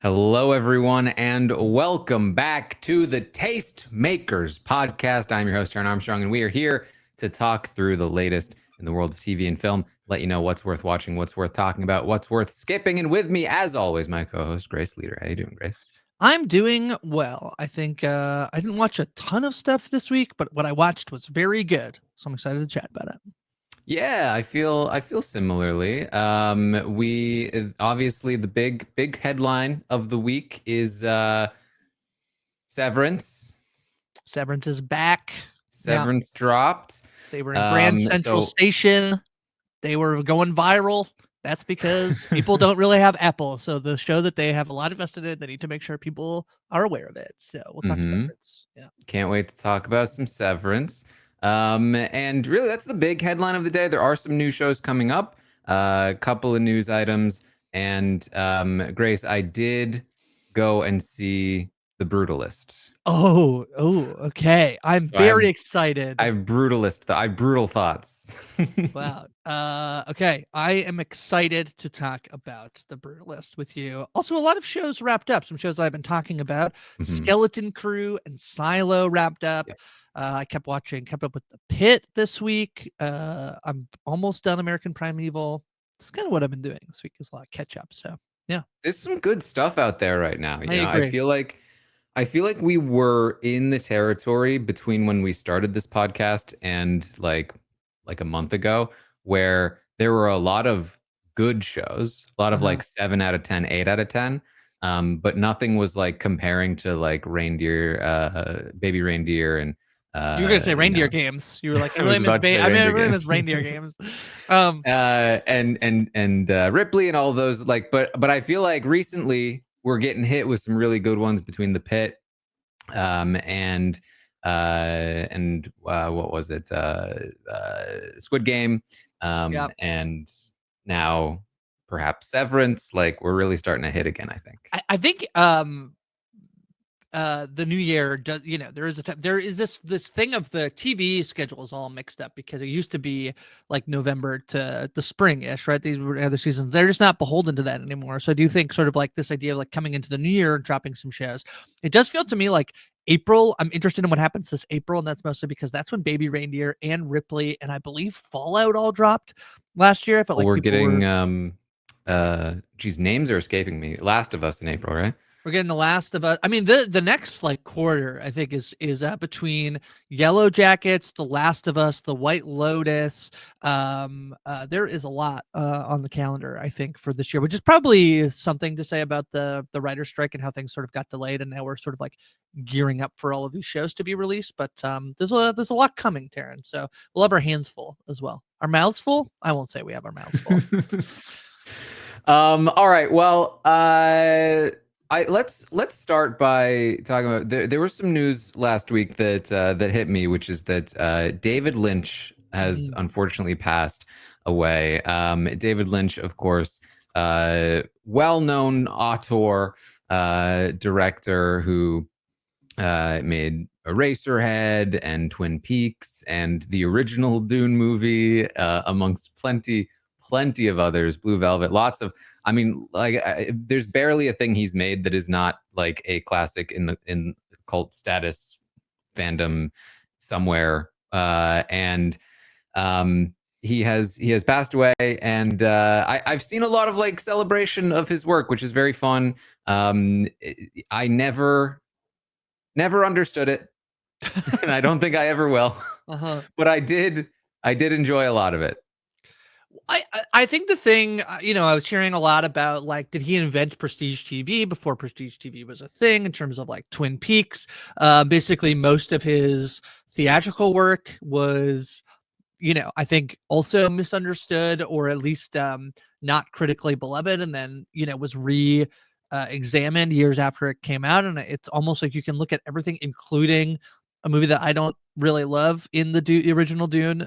Hello, everyone, and welcome back to the Tastemakers podcast. I'm your host, Taran Armstrong, and we are here to talk through the latest in the world of TV and film, let you know what's worth watching, what's worth talking about, what's worth skipping. And with me, as always, my co-host, Grace Leeder. How you doing, Grace? I'm doing well. I think I didn't watch a ton of stuff this week, but what I watched was very good. So I'm excited to chat about it. Yeah, I feel similarly. We obviously the big headline of the week is Severance. Severance is back. Yeah, Severance dropped. they were in Grand Central So Station. They were going viral. That's because people don't really have Apple. So the show that they have a lot invested in, they need to make sure people are aware of it. So we'll talk Severance. Yeah. Can't wait to talk about some Severance. And really, that's the big headline of the day. There are some new shows coming up, a couple of news items. And Grace, I did go and see The Brutalist. Oh, okay. I'm So I have very excited. I have I have brutal thoughts. Wow. Okay. I am excited to talk about The Brutalist with you. Also, a lot of shows wrapped up. Some shows that I've been talking about. Mhm. Skeleton Crew and Silo wrapped up. Yeah. I kept up with The Pit this week. I'm almost done American Primeval. That's kind of what I've been doing this week is a lot of catch up. So yeah, There's some good stuff out there right now. I You know, agree. I feel like we were in the territory between when we started this podcast and like a month ago, where there were a lot of good shows, a lot of Uh-huh. like 7 out of 10, 8 out of 10. But nothing was like comparing to like reindeer, baby reindeer, and You were gonna say you reindeer know, games. You were like, I was about to say I reindeer really miss games. reindeer games. Um, And Ripley and all those, like, but I feel like recently we're getting hit with some really good ones between The Pit, and what was it, Squid Game, yeah. and now perhaps Severance. Like, we're really starting to hit again, I think. I think the new year does, there is this thing of the TV schedule is all mixed up because it used to be like November to the spring-ish, right? These were other seasons. They're just not beholden to that anymore. So I do think sort of like this idea of like coming into the new year, dropping some shows. It does feel to me like April, I'm interested in what happens this April, and that's mostly because that's when Baby Reindeer and Ripley and I believe Fallout all dropped last year. I felt Well, like we're people were getting geez, names are escaping me. Last of Us in April, right? We're getting The Last of Us. I mean, the next like quarter, I think, is between Yellow Jackets, The Last of Us, The White Lotus. There is a lot on the calendar, I think, for this year, which is probably something to say about the writer's strike and how things sort of got delayed, and now we're sort of like gearing up for all of these shows to be released. But there's a lot coming, Taran. So we'll have our hands full as well. Our mouths full? I won't say we have our mouths full. All right. Well, let's start by talking about there was some news last week that hit me, which is that David Lynch has Mm, unfortunately passed away. David Lynch, of course, well-known auteur, director who made Eraserhead and Twin Peaks and the original Dune movie, amongst plenty of others. Blue Velvet, lots of. I mean, like, there's barely a thing he's made that is not like a classic in cult status fandom somewhere. And he has passed away, and I've seen a lot of like celebration of his work, which is very fun. I never understood it, and I don't think I ever will. uh-huh. But I did enjoy a lot of it. I think the thing, I was hearing a lot about like, did he invent prestige TV before prestige TV was a thing in terms of like Twin Peaks? Basically, most of his theatrical work was, I think also misunderstood or at least not critically beloved, and then was examined years after it came out, and it's almost like you can look at everything, including a movie that I don't really love in the original Dune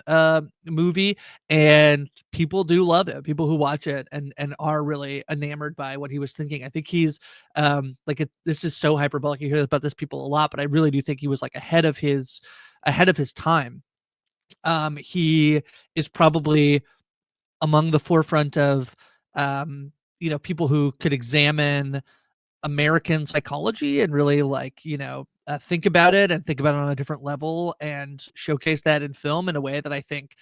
movie, and people do love it. People who watch it and are really enamored by what he was thinking. I think he's this is so hyperbolic. You hear about this people a lot, but I really do think he was like ahead of his time. He is probably among the forefront of people who could examine American psychology and really like, think about it on a different level and showcase that in film in a way that I think,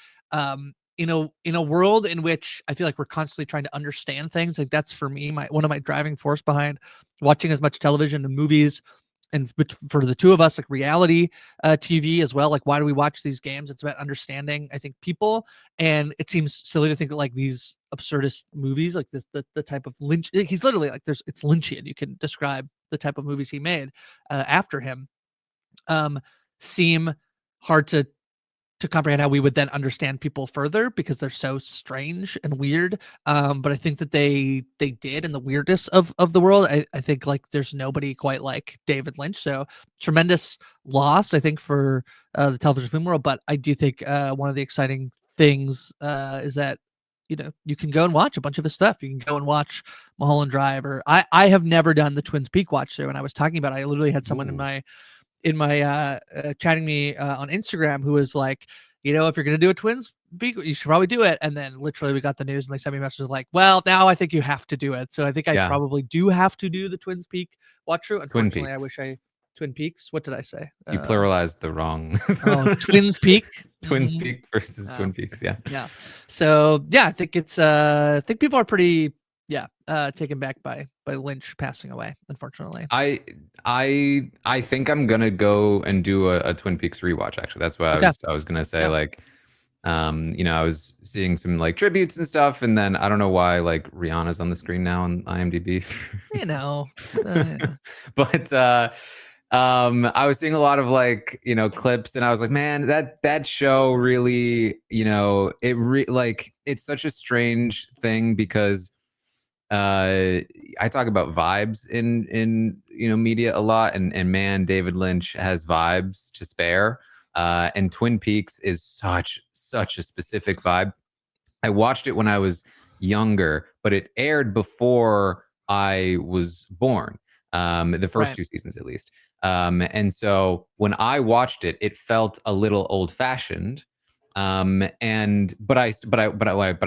in a world in which I feel like we're constantly trying to understand things, like that's for me, one of my driving force behind watching as much television and movies. And for the two of us, like reality TV as well, like why do we watch these games? It's about understanding, I think, people. And it seems silly to think that like these absurdist movies, like this, the type of Lynch, he's literally like, it's Lynchian. You can describe the type of movies he made after him, seem hard to comprehend how we would then understand people further because they're so strange and weird. But I think that they did in the weirdness of the world. I think like there's nobody quite like David Lynch. So tremendous loss, I think, for the television film world. But I do think one of the exciting things is that you can go and watch a bunch of his stuff. You can go and watch Mulholland Drive, or I have never done the Twins Peak watch. So when I was talking about it, I literally had someone in my chatting me on Instagram who was like, if you're gonna do a Twins Peak, you should probably do it. And then literally we got the news and they sent me messages like, well, now I think you have to do it. So I think I probably do have to do the Twins Peak watch through. Unfortunately, I wish Twin Peaks. What did I say? You pluralized the wrong. Twins Peak. Twins Peak versus Twin Peaks. Yeah. Yeah. So yeah, I think it's I think people are pretty taken back by Lynch passing away, unfortunately. I think I'm gonna go and do a Twin Peaks rewatch. Actually, that's what I was gonna say. Like, I was seeing some like tributes and stuff, and then I don't know why like Rihanna's on the screen now on IMDb. But I was seeing a lot of like clips, and I was like, man, that show really, it's such a strange thing because I talk about vibes in media a lot, and man, David Lynch has vibes to spare, and Twin Peaks is such a specific vibe. I watched it when I was younger, but it aired before I was born, the first two seasons at least, and so when I watched it, it felt a little old-fashioned. But I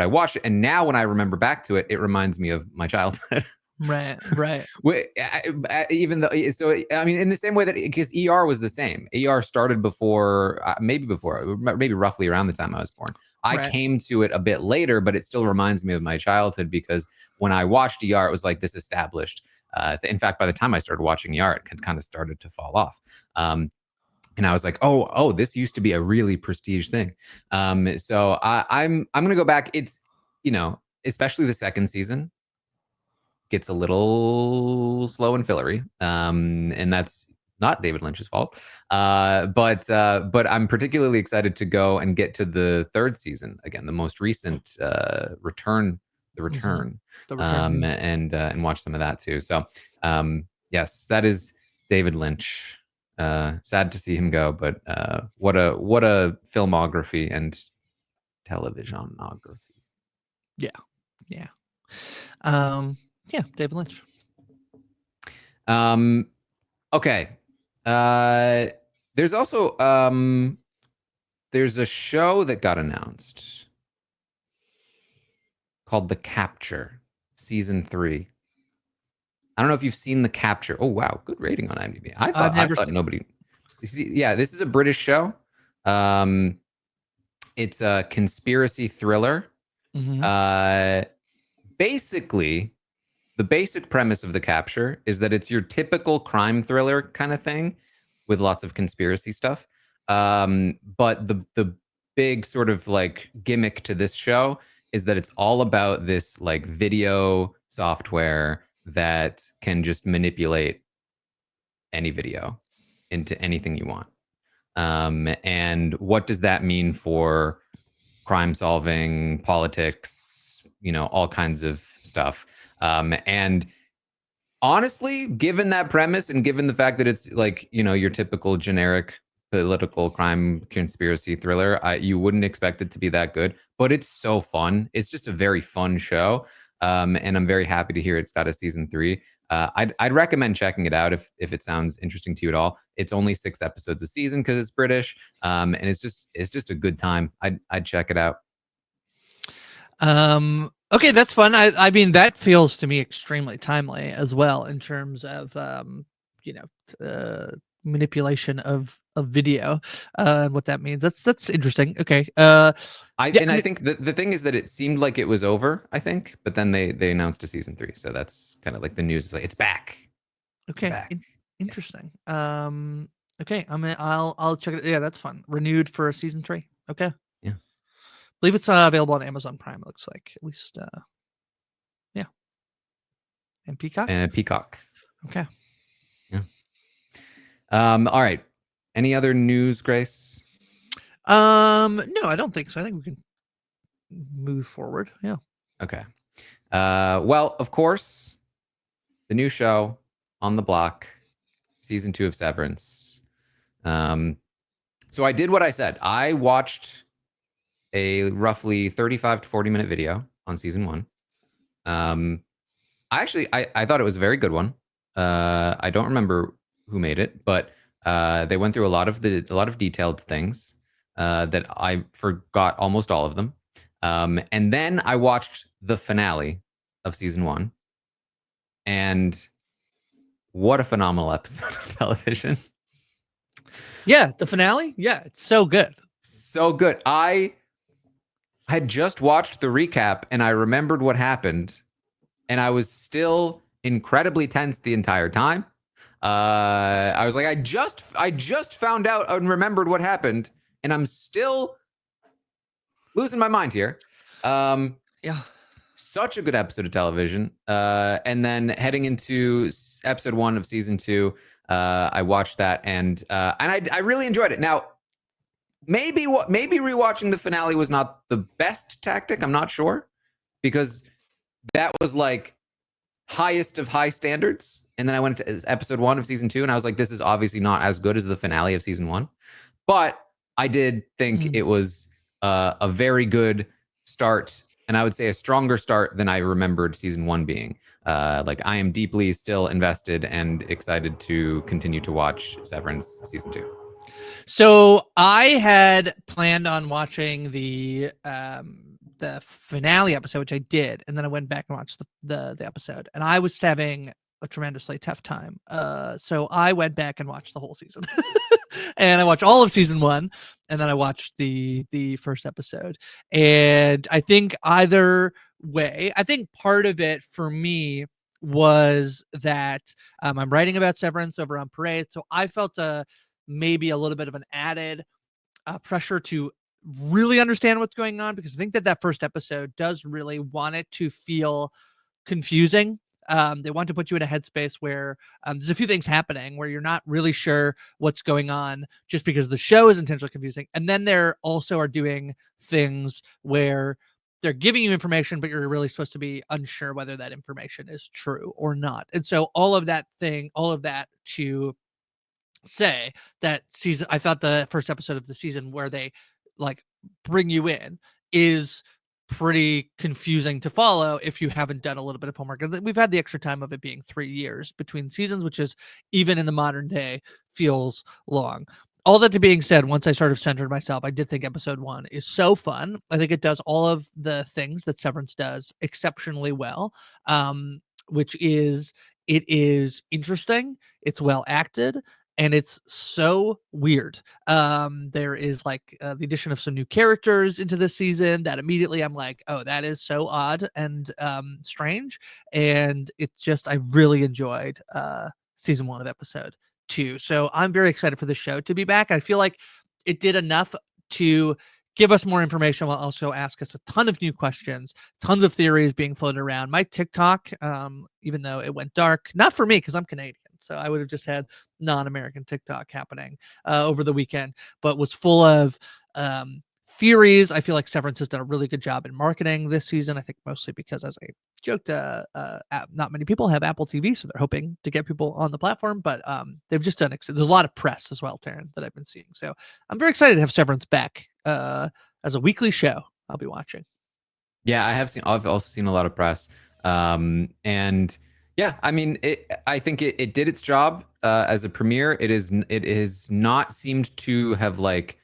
watched it, and now when I remember back to it, it reminds me of my childhood. Right. Even though, so I mean, in the same way that because ER was the same. ER started before, maybe roughly around the time I was born. I came to it a bit later, but it still reminds me of my childhood because when I watched ER, it was like this established. In fact, by the time I started watching ER, it had kind of started to fall off. And I was like, oh, this used to be a really prestige thing. So I'm gonna go back. It's especially the second season gets a little slow and fillery, and that's not David Lynch's fault. But I'm particularly excited to go and get to the third season again, the most recent return, and watch some of that too. So yes, that is David Lynch. Sad to see him go, but what a filmography and televisionography. Yeah, David Lynch. Okay. There's also there's a show that got announced called The Capture, season 3. I don't know if you've seen The Capture. Oh wow, good rating on IMDb. I thought nobody. Yeah, this is a British show. It's a conspiracy thriller. Basically, the basic premise of The Capture is that it's your typical crime thriller kind of thing with lots of conspiracy stuff. But the big sort of like gimmick to this show is that it's all about this like video software that can just manipulate any video into anything you want. And what does that mean for crime solving, politics, all kinds of stuff. And honestly, given that premise and given the fact that it's like, your typical generic political crime conspiracy thriller, you wouldn't expect it to be that good, but it's so fun. It's just a very fun show. And I'm very happy to hear it's got a season 3. I'd recommend checking it out if it sounds interesting to you at all. It's only 6 episodes a season because it's British, and it's just a good time. I'd check it out. Okay, that's fun. I mean, that feels to me extremely timely as well in terms of you know, manipulation of video and what that means. That's interesting. Okay. Yeah, I think the thing is that it seemed like it was over, I think, but then they announced a season 3. So that's kind of like the news is like it's back. We're okay. back. Interesting. Okay, I'll check it. Yeah, that's fun. Renewed for season 3. Okay. Yeah. Believe it's available on Amazon Prime, it looks like. At least yeah. And Peacock? And Peacock. Okay. Yeah. All right. Any other news, Grace? No, I don't think so. I think we can move forward. Yeah. Okay. Well, of course, the new show on the block, season 2 of Severance. So I did what I said. I watched a roughly 35 to 40-minute video on season 1. I thought it was a very good one. I don't remember who made it, but they went through a lot of detailed things that I forgot almost all of them. And then I watched the finale of season 1, and what a phenomenal episode of television! Yeah, the finale. Yeah, it's so good. So good. I had just watched the recap and I remembered what happened, and I was still incredibly tense the entire time. I was like, I just found out and remembered what happened, and I'm still losing my mind here. Yeah. Such a good episode of television. And then heading into episode 1 of season 2, I watched that, and I really enjoyed it. Now, maybe rewatching the finale was not the best tactic. I'm not sure, because that was like highest of high standards. And then I went to episode 1 of season 2, and I was like, this is obviously not as good as the finale of season 1. But I did think it was a very good start, and I would say a stronger start than I remembered season 1 being. Like, I am deeply still invested and excited to continue to watch Severance season 2. So I had planned on watching the finale episode, which I did, and then I went back and watched the episode, and I was having a tremendously tough time. So I went back and watched the whole season, and I watched all of season 1, and then I watched the first episode. And I think either way, I think part of it for me was that I'm writing about Severance over on Parade, so I felt maybe a little bit of an added pressure to really understand what's going on, because I think that first episode does really want it to feel confusing. They want to put you in a headspace where there's a few things happening where you're not really sure what's going on, just because the show is intentionally confusing. And then they're also are doing things where they're giving you information, but you're really supposed to be unsure whether that information is true or not. And so all of that to say that season, I thought the first episode of the season where they like bring you in is pretty confusing to follow if you haven't done a little bit of homework. And we've had the extra time of it being 3 years between seasons, which is, even in the modern day, feels long. All that to being said, once I sort of centered myself, I did think episode 1 is so fun. I think it does all of the things that Severance does exceptionally well, which is, it is interesting, it's well acted, and it's so weird. There is like the addition of some new characters into this season that immediately I'm like, oh, that is so odd and strange. And it's just, I really enjoyed season 1 of episode 2. So I'm very excited for the show to be back. I feel like it did enough to give us more information while also ask us a ton of new questions, tons of theories being floated around. My TikTok, even though it went dark, not for me because I'm Canadian, so I would have just had non-American TikTok happening over the weekend, but was full of theories. I feel like Severance has done a really good job in marketing this season. I think mostly because, as I joked, not many people have Apple TV, so they're hoping to get people on the platform. But they've just done there's a lot of press as well, Taran, that I've been seeing. So I'm very excited to have Severance back as a weekly show I'll be watching. Yeah, I've also seen a lot of press, and yeah, I mean, I think it did its job as a premiere. It is not seemed to have like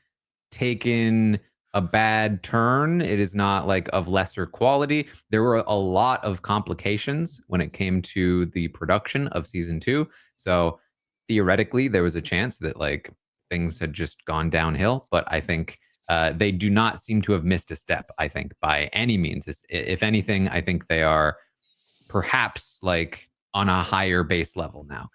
taken a bad turn. It is not like of lesser quality. There were a lot of complications when it came to the production of season 2. So theoretically, there was a chance that like things had just gone downhill. But I think they do not seem to have missed a step, I think, by any means. If anything, I think they are perhaps like on a higher base level now.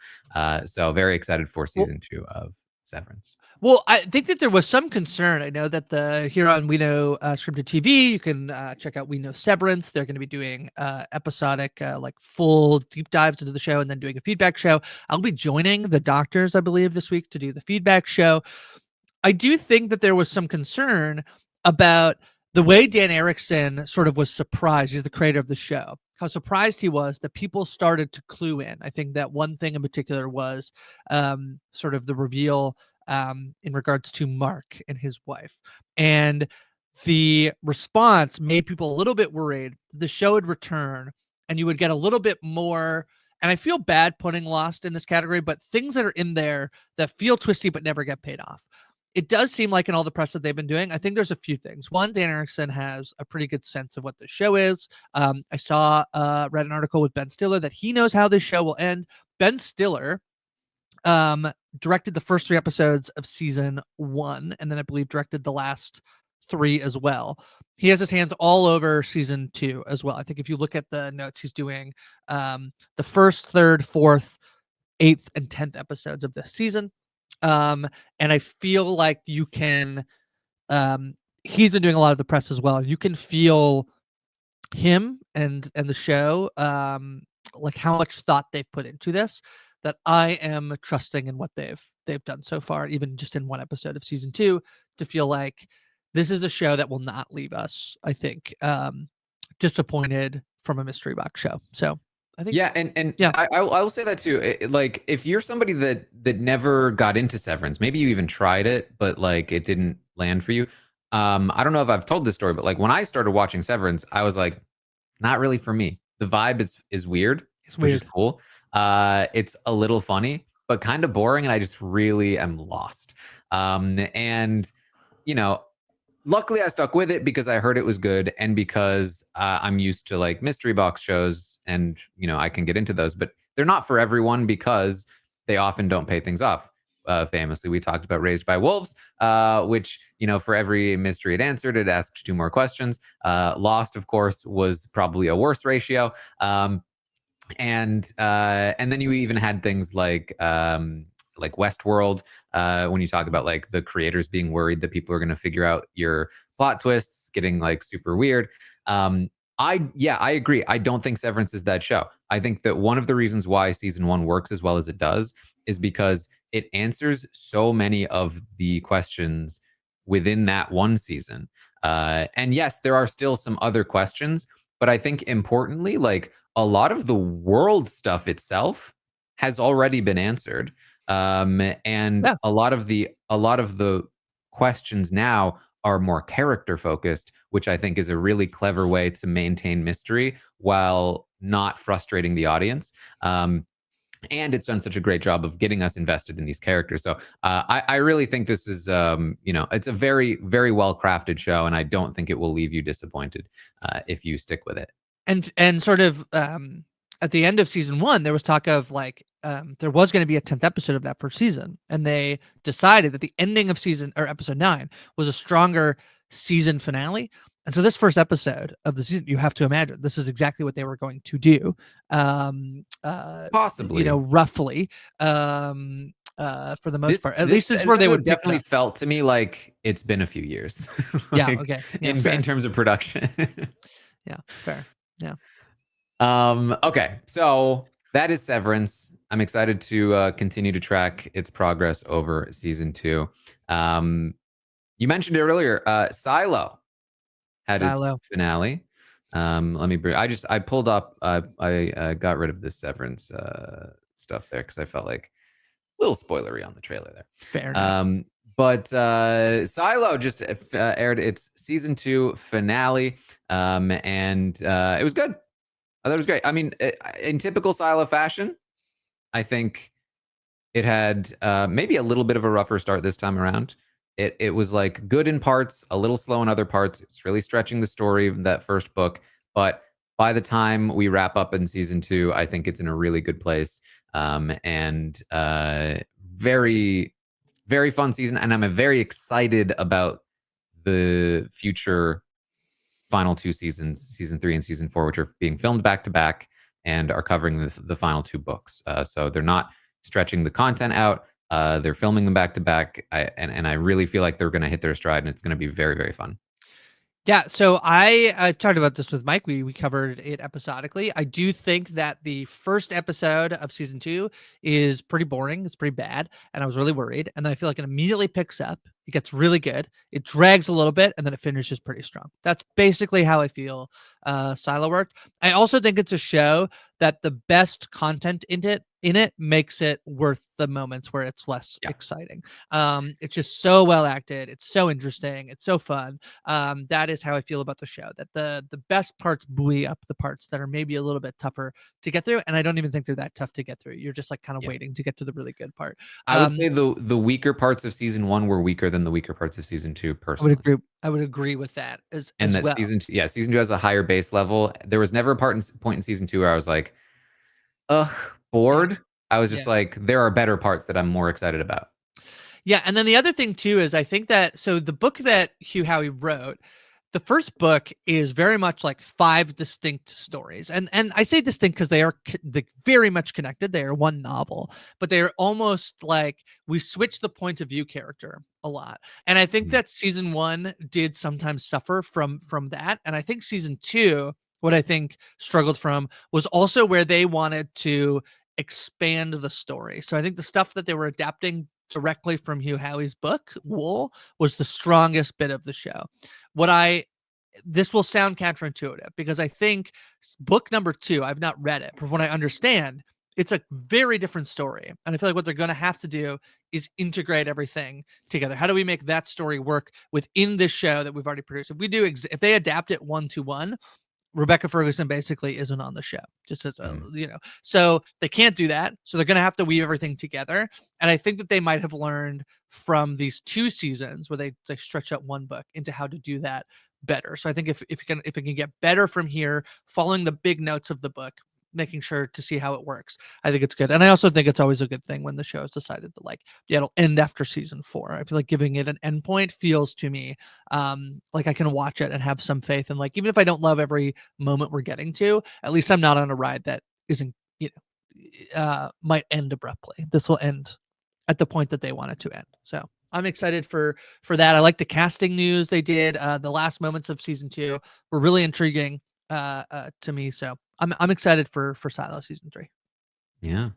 So very excited for season 2 of Severance. Well, I think that there was some concern. I know that here on We Know Scripted TV, you can check out We Know Severance. They're going to be doing episodic, like full deep dives into the show and then doing a feedback show. I'll be joining the doctors, I believe, this week to do the feedback show. I do think that there was some concern about the way Dan Erickson sort of was surprised. He's the creator of the show. How surprised he was that people started to clue in. I think that one thing in particular was sort of the reveal in regards to Mark and his wife. And the response made people a little bit worried the show would return and you would get a little bit more. And I feel bad putting Lost in this category, but things that are in there that feel twisty but never get paid off. It does seem like in all the press that they've been doing, I think there's a few things. One, Dan Erickson has a pretty good sense of what the show is. I read an article with Ben Stiller that he knows how this show will end. Ben Stiller directed the first 3 episodes of season 1, and then I believe directed the last 3 as well. He has his hands all over season 2 as well. I think if you look at the notes, he's doing the first, third, fourth, 8th, and 10th episodes of this season. And I feel like you can he's been doing a lot of the press as well. You can feel him and the show like how much thought they've put into this, that I am trusting in what they've done so far, even just in 1 episode of season 2, to feel like this is a show that will not leave us, I think, disappointed from a mystery box show. So I think, yeah, and I will say that too. Like, if you're somebody that never got into Severance, maybe you even tried it, but like it didn't land for you. I don't know if I've told this story, but like when I started watching Severance, I was like, not really for me. The vibe is weird, which is cool. It's a little funny, but kind of boring, and I just really am lost. And you know, luckily I stuck with it because I heard it was good, and because I'm used to like mystery box shows, and you know I can get into those, but they're not for everyone because they often don't pay things off. Famously, we talked about Raised by Wolves, which, you know, for every mystery it answered, it asked 2 more questions. Lost, of course, was probably a worse ratio. And then you even had things like Westworld, when you talk about like the creators being worried that people are going to figure out your plot twists, getting like super weird. I agree. I don't think Severance is that show. I think that one of the reasons why season 1 works as well as it does is because it answers so many of the questions within that 1 season. And yes, there are still some other questions, but I think importantly, like a lot of the world stuff itself has already been answered. And yeah. a lot of the questions now are more character focused, which I think is a really clever way to maintain mystery while not frustrating the audience. And it's done such a great job of getting us invested in these characters. So I really think this is, it's a very, very well crafted show, and I don't think it will leave you disappointed if you stick with it. And sort of at the end of season 1, there was talk of like there was going to be a 10th episode of that per season, and they decided that the ending of episode 9 was a stronger season finale. And so this first episode of the season, you have to imagine this is exactly what they were going to do. Possibly, roughly, for the most part. At least this is where they would definitely felt to me like it's been a few years. Yeah. Okay. Yeah, in terms of production. Yeah. Fair. Yeah. Okay. So that is Severance. I'm excited to continue to track its progress over season 2. You mentioned it earlier. Silo had its finale. Let me bring. I pulled up. I got rid of the Severance stuff there because I felt like a little spoilery on the trailer there. Fair enough. But Silo just aired its season 2 finale, and it was good. I thought it was great. I mean, in typical Silo fashion, I think it had maybe a little bit of a rougher start this time around. it was like good in parts, a little slow in other parts. It's really stretching the story of that first book, but by the time we wrap up in season 2, I think it's in a really good place. And very, very fun season, and I'm very excited about the future final 2 seasons, season 3 and season 4, which are being filmed back to back and are covering the final 2 books. So they're not stretching the content out. They're filming them back to back, and I really feel like they're going to hit their stride, and it's going to be very, very fun. Yeah, so I talked about this with Mike. We covered it episodically. I do think that the first episode of season 2 is pretty boring. It's pretty bad, and I was really worried. And then I feel like it immediately picks up. It gets really good. It drags a little bit, and then it finishes pretty strong. That's basically how I feel Silo worked. I also think it's a show that the best content in it makes it worth the moments where it's less exciting. It's just so well acted. It's so interesting. It's so fun. That is how I feel about the show, that the best parts buoy up the parts that are maybe a little bit tougher to get through. And I don't even think they're that tough to get through. You're just like kind of waiting to get to the really good part. I would say the weaker parts of season 1 were weaker than the weaker parts of season 2, personally. I would agree with that as that well. Season 2 has a higher base level. There was never a point in season 2 where I was like, ugh, bored. Yeah. I was just like, there are better parts that I'm more excited about. Yeah, and then the other thing too is I think that the book that Hugh Howey wrote, the first book is very much like 5 distinct stories, and I say distinct because they are very much connected. They are one novel, but they are almost like we switch the point of view character a lot, and I think that season 1 did sometimes suffer from that, and I think season 2, what I think struggled from was also where they wanted to expand the story. So I think the stuff that they were adapting directly from Hugh Howey's book, Wool, was the strongest bit of the show. This will sound counterintuitive because I think book number 2, I've not read it, but from what I understand, it's a very different story. And I feel like what they're going to have to do is integrate everything together. How do we make that story work within this show that we've already produced? If they adapt it 1-to-1, Rebecca Ferguson basically isn't on the show, just as a, so they can't do that. So they're going to have to weave everything together. And I think that they might have learned from these 2 seasons where they stretch out one book into how to do that better. So I think if it can get better from here, following the big notes of the book, making sure to see how it works, I think it's good. And I also think it's always a good thing when the show has decided that it'll end after season 4. I feel like giving it an endpoint feels to me like I can watch it and have some faith, and even if I don't love every moment we're getting to, at least I'm not on a ride that isn't might end abruptly. This will end at the point that they want it to end. So I'm excited for that. I like the casting news they did. The last moments of season 2 were really intriguing to me. So I'm excited for Silo season 3. Yeah.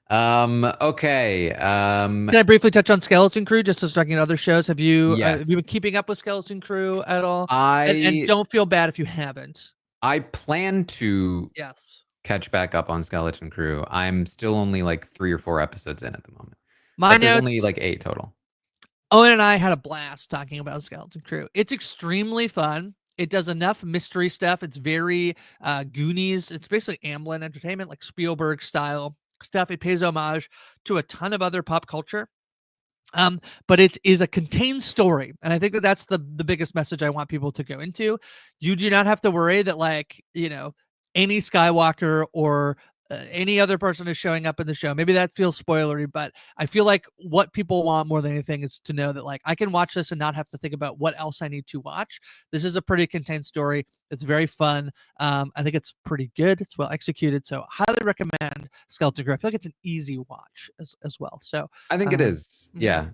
Okay. Can I briefly touch on Skeleton Crew just as talking other shows? Have you been keeping up with Skeleton Crew at all? And don't feel bad if you haven't. I plan to catch back up on Skeleton Crew. I'm still only 3 or 4 episodes in at the moment. There's only 8 total. Owen and I had a blast talking about Skeleton Crew. It's extremely fun. It does enough mystery stuff. It's very Goonies. It's basically Amblin Entertainment, like Spielberg style stuff. It pays homage to a ton of other pop culture. But it is a contained story. And I think that that's the biggest message I want people to go into. You do not have to worry that any Skywalker or any other person is showing up in the show. Maybe that feels spoilery, but I feel like what people want more than anything is to know that I can watch this and not have to think about what else I need to watch. This is a pretty contained story. It's very fun. I think it's pretty good. It's well executed. So highly recommend Skeleton Crew. I feel like it's an easy watch as well. So I think it is. Yeah.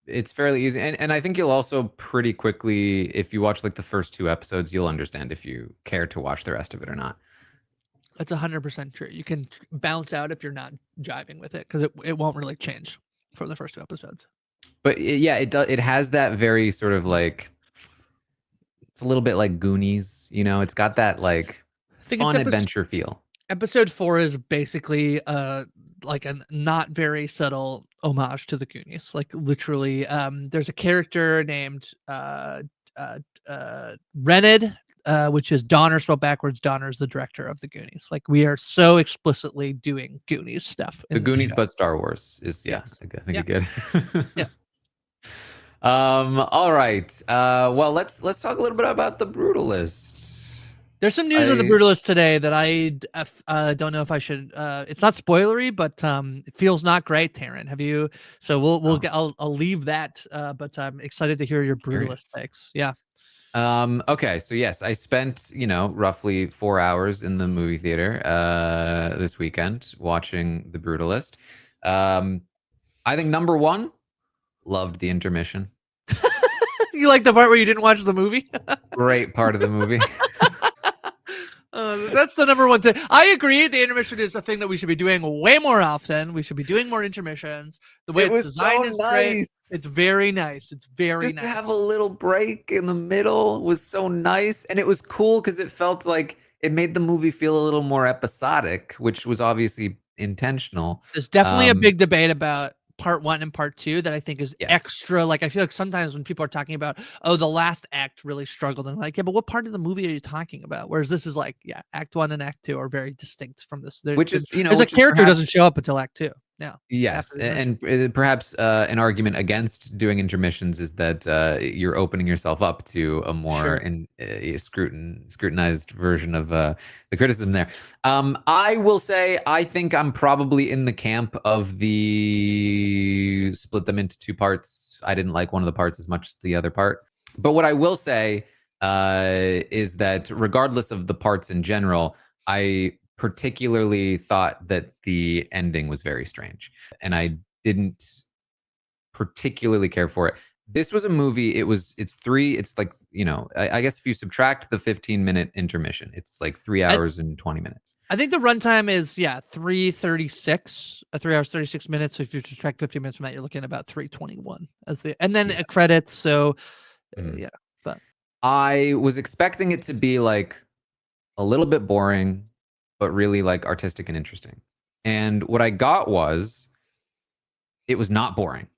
It's fairly easy. And I think you'll also pretty quickly, if you watch the first 2 episodes, you'll understand if you care to watch the rest of it or not. That's 100% true. You can bounce out if you're not jiving with it because it won't really change from the first 2 episodes. But it has that very sort of it's a little bit like Goonies, it's got that fun adventure feel. Episode 4 is basically a not very subtle homage to the Goonies. Literally, there's a character named Rened, which is Donner spelled backwards. Donner is the director of the Goonies. We are so explicitly doing Goonies stuff. The Goonies, but Star Wars is, I think, good. Yeah. All right. Well, let's talk a little bit about the Brutalist. There's some news on the Brutalist today that I don't know if I should. It's not spoilery, but it feels not great. Taran, have you? So we'll get. I'll leave that. But I'm excited to hear your Brutalist takes. Yeah. Okay, so yes, I spent, roughly 4 hours in the movie theater this weekend watching The Brutalist. I think number one, loved the intermission. You like the part where you didn't watch the movie? Great part of the movie. That's the number one thing. I agree. The intermission is a thing that we should be doing way more often. We should be doing more intermissions. The way it's designed is great. It's very nice. It's very Just nice. to have a little break in the middle was so nice. And it was cool because it felt like it made the movie feel a little more episodic, which was obviously intentional. There's definitely a big debate about part 1 and part 2 that I think is extra. Like, I feel like sometimes when people are talking about, oh, the last act really struggled, and like, yeah, but what part of the movie are you talking about? Whereas this is like, yeah, act 1 and act 2 are very distinct from this. There's a character who doesn't show up until act 2. Yeah. Yes, and perhaps an argument against doing intermissions is that you're opening yourself up to a more scrutinized version of the criticism there. I will say I think I'm probably in the camp of the split them into 2 parts. I didn't like one of the parts as much as the other part. But what I will say is that regardless of the parts in general, I particularly thought that the ending was very strange, and I didn't particularly care for it. This was a movie. It's like, I guess if you subtract the 15-minute intermission, it's like 3 hours and 20 minutes. I think the runtime is 3:36, 3 hours 36 minutes. So if you subtract 15 minutes from that, you're looking at about 3:21 and then credits. So yeah, but I was expecting it to be like a little bit boring, but really like artistic and interesting. And what I got was, it was not boring.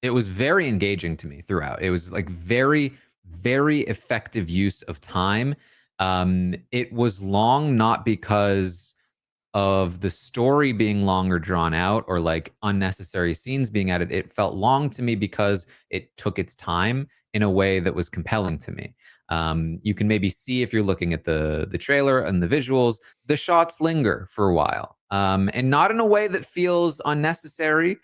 It was very engaging to me throughout. It was like very, very effective use of time. It was long, not because of the story being long or drawn out or like unnecessary scenes being added. It felt long to me because it took its time in a way that was compelling to me. You can maybe see, if you're looking at the trailer and the visuals, the shots linger for a while, and not in a way that feels unnecessary,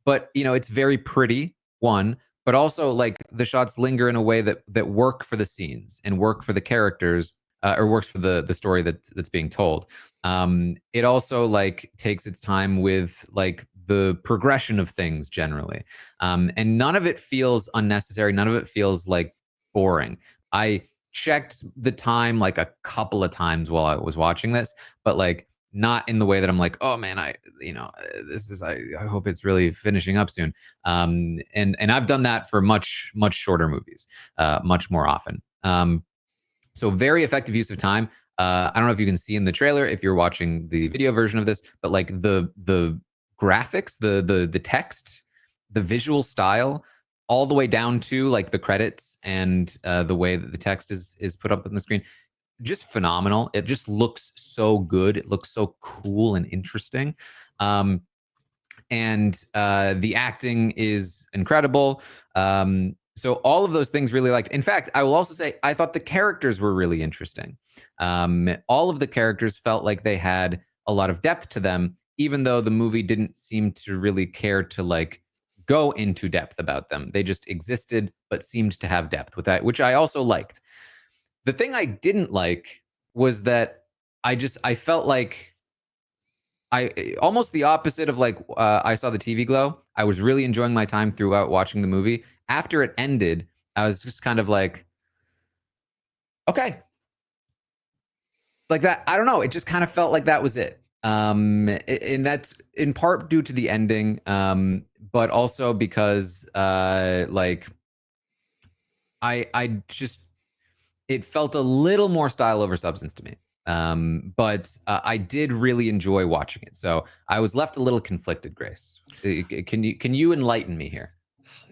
but it's very pretty, one, but also like the shots linger in a way that work for the scenes and work for the characters, or works for the story that's being told. It also like takes its time with like the progression of things generally, and none of it feels unnecessary. None of it feels like boring. I checked the time like a couple of times while I was watching this, but like not in the way that I'm like, oh man, I hope it's really finishing up soon. And I've done that for much shorter movies, much more often. So very effective use of time. I don't know if you can see in the trailer if you're watching the video version of this, but like the graphics, the text, the visual style, all the way down to like the credits and the way that the text is put up on the screen, just phenomenal. It just looks so good. It looks so cool and interesting. And the acting is incredible. So all of those things really liked. In fact, I will also say I thought the characters were really interesting. All of the characters felt like they had a lot of depth to them, even though the movie didn't seem to really care to like go into depth about them. They just existed, but seemed to have depth with that, which I also liked. The thing I didn't like was that I felt like almost the opposite of like I saw the TV glow. I was really enjoying my time throughout watching the movie. After it ended, I was just kind of like, okay, like that. I don't know. It just kind of felt like that was it. And that's in part due to the ending, but also because like I just, it felt a little more style over substance to me. But I did really enjoy watching it. So I was left a little conflicted, Grace. Can you enlighten me here?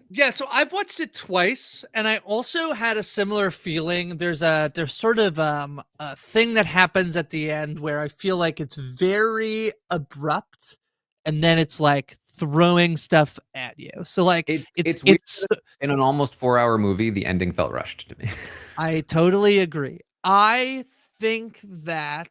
Yeah, so I've watched it twice, and I also had a similar feeling. There's sort of a thing that happens at the end where I feel like it's very abrupt and then it's like throwing stuff at you. So like It's weird that in an almost 4-hour movie, the ending felt rushed to me. I totally agree. I think that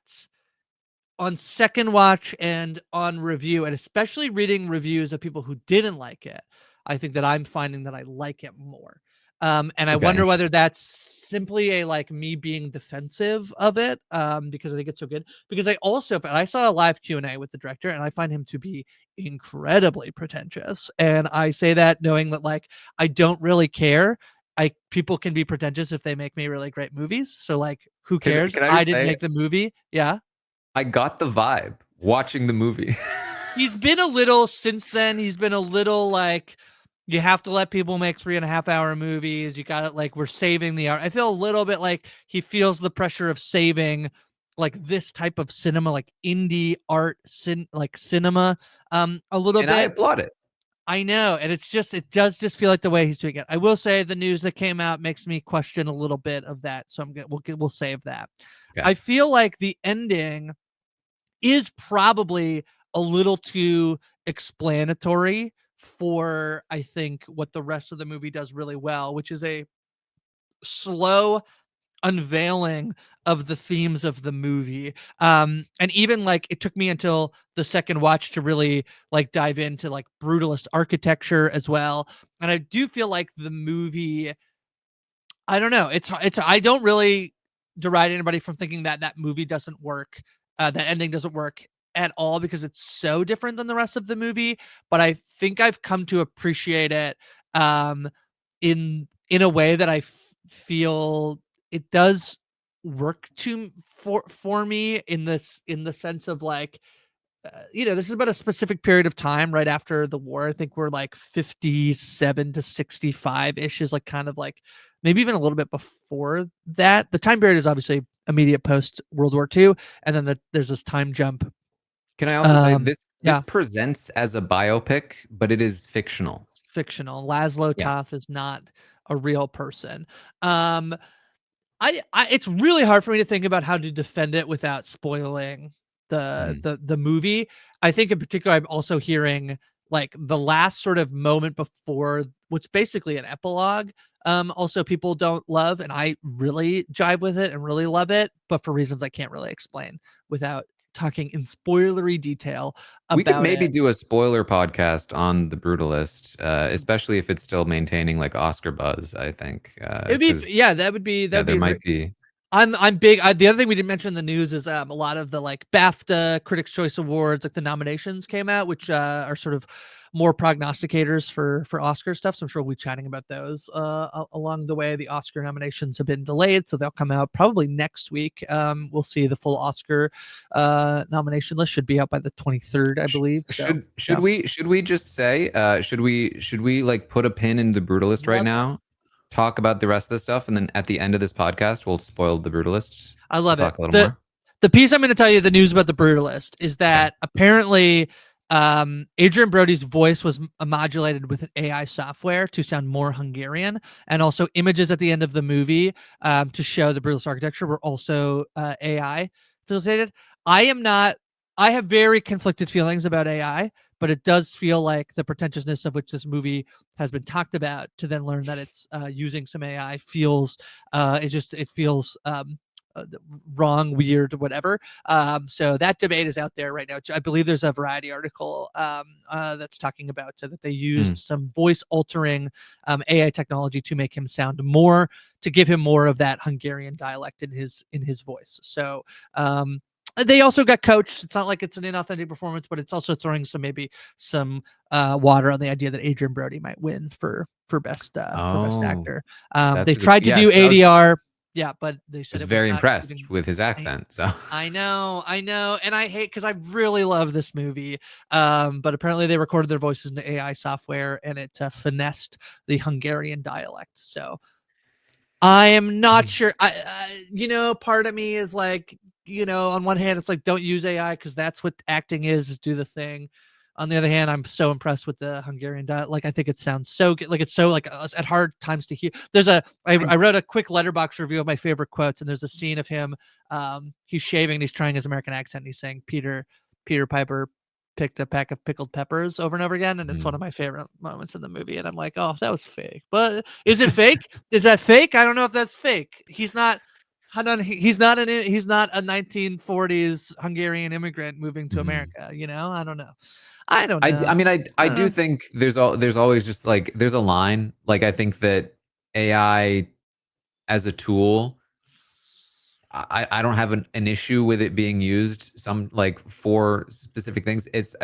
on second watch and on review, and especially reading reviews of people who didn't like it, I think that I'm finding that I like it more. And I wonder whether that's simply a like me being defensive of it, because I think it's so good. Because I saw a live Q&A with the director, and I find him to be incredibly pretentious. And I say that knowing that like I don't really care. People can be pretentious if they make me really great movies. So like, who cares? Can I I just didn't say, make the movie. Yeah. I got the vibe watching the movie. He's been a little since then. He's been a little like, you have to let people make 3.5-hour movies. You got it. Like, we're saving the art. I feel a little bit like he feels the pressure of saving like this type of cinema, like indie art, like cinema, a little And bit. I applaud it. I know. And it does just feel like the way he's doing it. I will say the news that came out makes me question a little bit of that. So we'll save that. Okay. I feel like the ending is probably a little too explanatory for, I think, what the rest of the movie does really well, which is a slow unveiling of the themes of the movie. And even like it took me until the second watch to really like dive into like brutalist architecture as well. And I do feel like the movie, I don't know, I don't really deride anybody from thinking that that movie doesn't work, that ending doesn't work at all, because it's so different than the rest of the movie. But I think I've come to appreciate it, in a way that I feel it does work for me in the sense of like, this is about a specific period of time right after the war. I think we're like 57 to 65 ish, is like kind of like maybe even a little bit before that. The time period is obviously immediate post World War II, and then there's this time jump. Can I also say this Yeah, presents as a biopic, but it is fictional. it's fictional. Laszlo Yeah. Toth is not a real person. Um, it's really hard for me to think about how to defend it without spoiling the movie. I think in particular, I'm also hearing like the last sort of moment before what's basically an epilogue. Also people don't love, and I really jive with it and really love it, but for reasons I can't really explain without talking in spoilery detail about We could maybe it. do a spoiler podcast on The Brutalist, especially if it's still maintaining like Oscar buzz, I think. It'd be, Because yeah, that would be there might be. I'm big. The other thing we didn't mention in the news is a lot of the like BAFTA, Critics' Choice Awards, like the nominations came out, which are sort of more prognosticators for Oscar stuff. So I'm sure we'll be chatting about those along the way. The Oscar nominations have been delayed, so they'll come out probably next week. We'll see the full Oscar nomination list should be out by the 23rd, I believe. Should we just say should we like put a pin in The Brutalist right now? Talk about the rest of the stuff, and then at the end of this podcast, we'll spoil The Brutalist. I love talk it. a little more. The piece I'm going to tell you, the news about The Brutalist, is that apparently Adrian Brody's voice was modulated with an AI software to sound more Hungarian, and also images at the end of the movie to show the Brutalist architecture were also AI facilitated. I have very conflicted feelings about AI, but it does feel like the pretentiousness of which this movie has been talked about, to then learn that it's using some AI feels it feels wrong, weird, whatever. So that debate is out there right now. I believe there's a Variety article that's talking about that they used some voice altering AI technology to make him sound more, to give him more of that Hungarian dialect in his voice. So they also got coached. It's not like it's an inauthentic performance, but it's also throwing some water on the idea that Adrian Brody might win for best actor. They tried to do ADR. Yeah, but they said I was it very was not impressed even, with his accent. So I know, and I hate, because I really love this movie. But apparently they recorded their voices into AI software, and it finessed the Hungarian dialect. So I am not sure. Part of me is like, on one hand, it's like, don't use AI because that's what acting is do the thing. On the other hand, I'm so impressed with the Hungarian dialect. Like, I think it sounds so good. Like, it's so like at hard times to hear. I wrote a quick letterbox review of my favorite quotes, and there's a scene of him. He's shaving, and he's trying his American accent, and he's saying, Peter Piper, picked a pack of pickled peppers over and over again, and it's one of my favorite moments in the movie. And I'm like, oh, that was fake. But is it fake? Is that fake? I don't know if that's fake. He's not a 1940s Hungarian immigrant moving to America. You know, I don't know. I don't know. I mean, I do know. think there's always just like there's a line. Like I think that AI as a tool, I don't have an issue with it being used some like for specific things. It's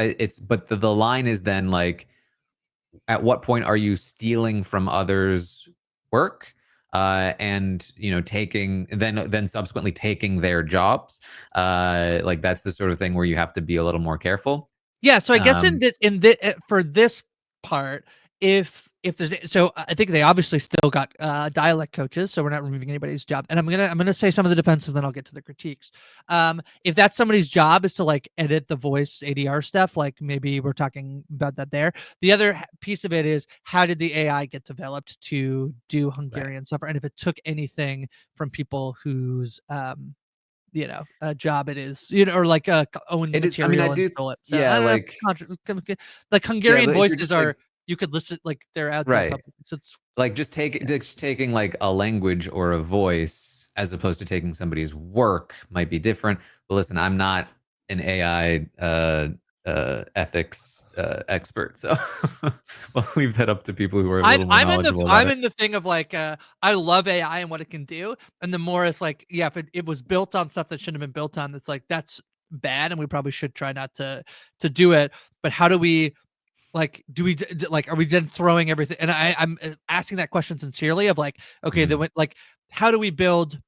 but the line is then like, at what point are you stealing from others' work? And taking then subsequently taking their jobs. Like that's the sort of thing where you have to be a little more careful. Yeah, so I guess Um, for this part, if there's so I think they obviously still got dialect coaches, so we're not removing anybody's job. And I'm gonna say some of the defenses, then I'll get to the critiques. If that's somebody's job is to like edit the voice ADR stuff, like maybe we're talking about that there. The other piece of it is how did the AI get developed to do Hungarian software, and if it took anything from people whose a job it is, or like own it is. I mean, I material and do. stole it. So Yeah, I don't know, like yeah. Hungarian If you're voices just are like, you could listen, like they're out there right, publicly. So it's like just taking like a language or a voice as opposed to taking somebody's work might be different. But listen, I'm not an AI ethics expert, so we'll leave that up to people who are a little more knowledgeable about I'm it. in the thing of like I love AI and what it can do, and the more it's like, yeah, if it was built on stuff that shouldn't have been built on, that's like that's bad, and we probably should try not to do it. But how do we like do we like are we then throwing everything? And I'm asking that question sincerely of like, okay, then like how do we build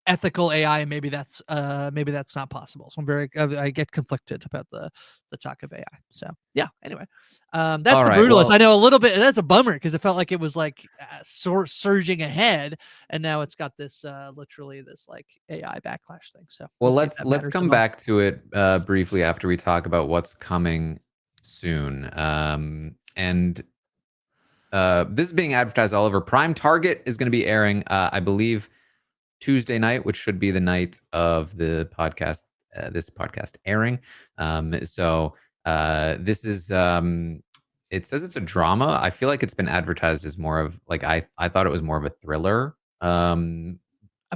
ethical AI? And maybe that's not possible. So I get conflicted about the talk of AI. So yeah, anyway, that's All the right. Brutalist. I Well, know a little bit. That's a bummer because it felt like it was like surging ahead, and now it's got this literally this like AI backlash thing. So well, we'll see if that let's matters at come all. back to it briefly after we talk about what's coming soon. And this is being advertised all over. Prime Target is going to be airing, I believe, Tuesday night, which should be the night of the podcast. This podcast airing. So this is. It says it's a drama. I feel like it's been advertised as more of like I thought it was more of a thriller. I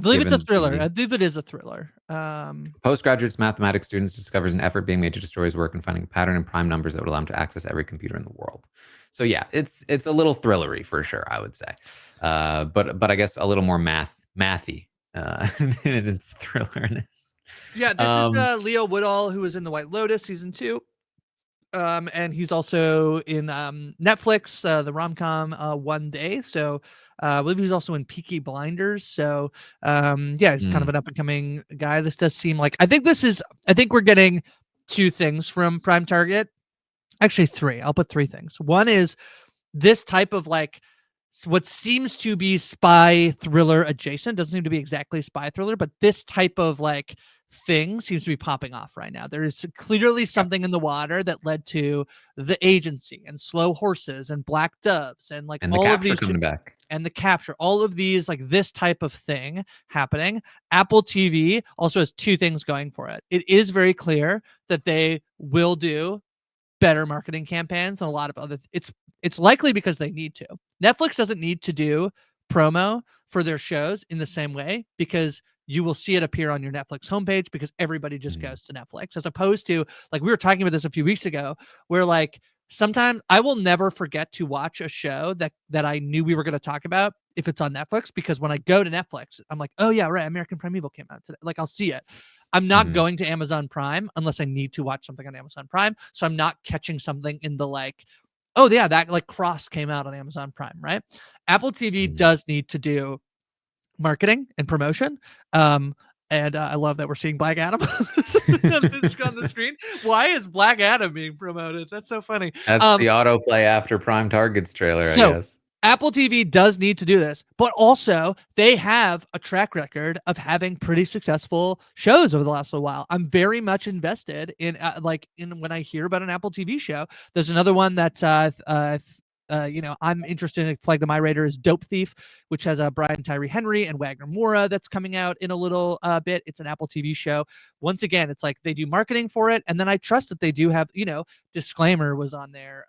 believe it's a Given thriller. the I believe it is a thriller. postgraduate mathematics students discovers an effort being made to destroy his work and finding a pattern in prime numbers that would allow him to access every computer in the world. So yeah, it's a little thrillery for sure, I would say. But I guess a little more mathy in its thrillerness. Yeah, this is Leo Woodall, who was in The White Lotus season 2. And he's also in Netflix, the rom-com One Day. So I believe he's also in Peaky Blinders. So yeah, he's kind of an up-and-coming guy. This does seem like I think we're getting 2 things from Prime Target. Actually 3. I'll put 3 things. One is this type of like what seems to be spy thriller adjacent. Doesn't seem to be exactly spy thriller, but this type of like thing seems to be popping off right now. There is clearly something in the water that led to The Agency and Slow Horses and Black Doves and like And the all of capture these coming back. and The Capture, all of these, like this type of thing happening. Apple TV also has 2 things going for it. It is very clear that they will do better marketing campaigns and a lot of other it's likely because they need to. Netflix doesn't need to do promo for their shows in the same way because you will see it appear on your Netflix homepage because everybody just goes to Netflix, as opposed to like we were talking about this a few weeks ago where like sometimes I will never forget to watch a show that I knew we were going to talk about if it's on Netflix, because when I go to Netflix, I'm like, oh yeah, right, American Primeval came out today. Like I'll see it. I'm not going to Amazon Prime unless I need to watch something on Amazon Prime. So I'm not catching something in the like, oh yeah, that like Cross came out on Amazon Prime, right? Apple TV does need to do marketing and promotion. And I love that we're seeing Black Adam on the screen. Why is Black Adam being promoted? That's so funny. That's the autoplay after Prime Target's trailer, I guess. Apple TV does need to do this, but also they have a track record of having pretty successful shows over the last little while. I'm very much invested in in when I hear about an Apple TV show. There's another one that I'm interested in flagged on my radar is Dope Thief, which has Brian Tyree Henry and Wagner Moura that's coming out in a little bit. It's an Apple TV show. Once again, it's like they do marketing for it, and then I trust that they do have, Disclaimer was on there.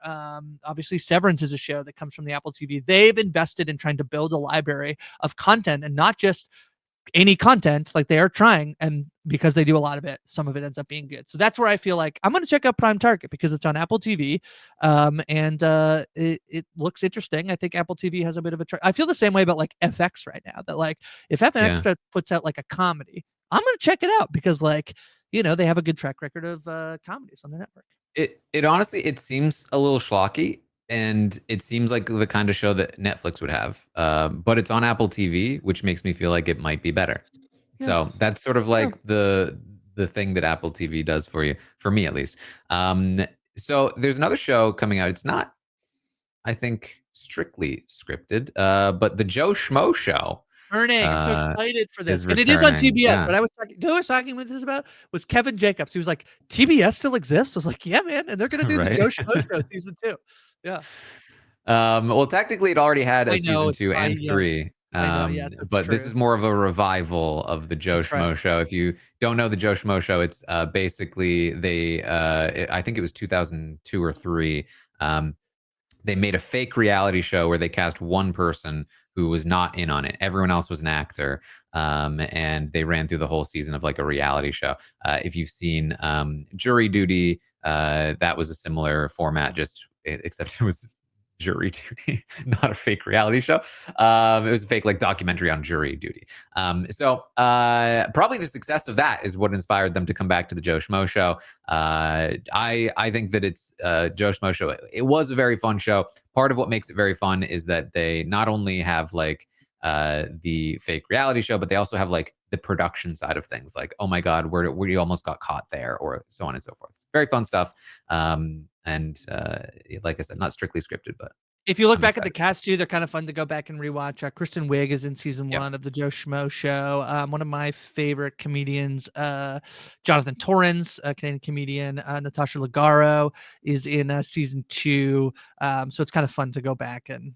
Obviously, Severance is a show that comes from the Apple TV. They've invested in trying to build a library of content, and not just any content. Like, they are trying, and because they do a lot of it, some of it ends up being good. So that's where I feel like I'm going to check out Prime Target because it's on Apple TV, and it looks interesting. I think Apple TV has a bit of a I feel the same way about like FX right now, that like if FX puts out like a comedy, I'm going to check it out because like they have a good track record of comedies on their network. It honestly, it seems a little schlocky, and it seems like the kind of show that Netflix would have, but it's on Apple TV, which makes me feel like it might be better. Yeah. So that's sort of like the thing that Apple TV does for you, for me at least. So there's another show coming out. It's not, I think, strictly scripted, but the Joe Schmo Show. I'm so excited for this. And it is on TBS. Yeah. But I was talking with this about was Kevin Jacobs. He was like, TBS still exists? I was like, yeah, man. And they're going to do the Joe Schmo Show season 2. Yeah. Well, technically it already had a season 2 and 3. I know, but true. This is more of a revival of the Joe Schmo Show. If you don't know the Joe Schmo Show, it's basically I think it was 2002 or 3. They made a fake reality show where they cast one person who was not in on it. Everyone else was an actor. And they ran through the whole season of like a reality show. If you've seen Jury Duty, that was a similar format, except it was jury duty, not a fake reality show. It was a fake like documentary on jury duty. So probably the success of that is what inspired them to come back to the Joe Schmo Show. I think that it's Joe Schmo Show. It was a very fun show. Part of what makes it very fun is that they not only have like the fake reality show, but they also have like the production side of things. Like, oh my God, we almost got caught there, or so on and so forth. It's very fun stuff. And like I said, not strictly scripted, but if you look back at the cast too, they're kind of fun to go back and rewatch. Kristen Wiig is in season 1 of the Joe Schmo Show. One of my favorite comedians, Jonathan Torrens, a Canadian comedian. Natasha Leggero is in season 2. So it's kind of fun to go back and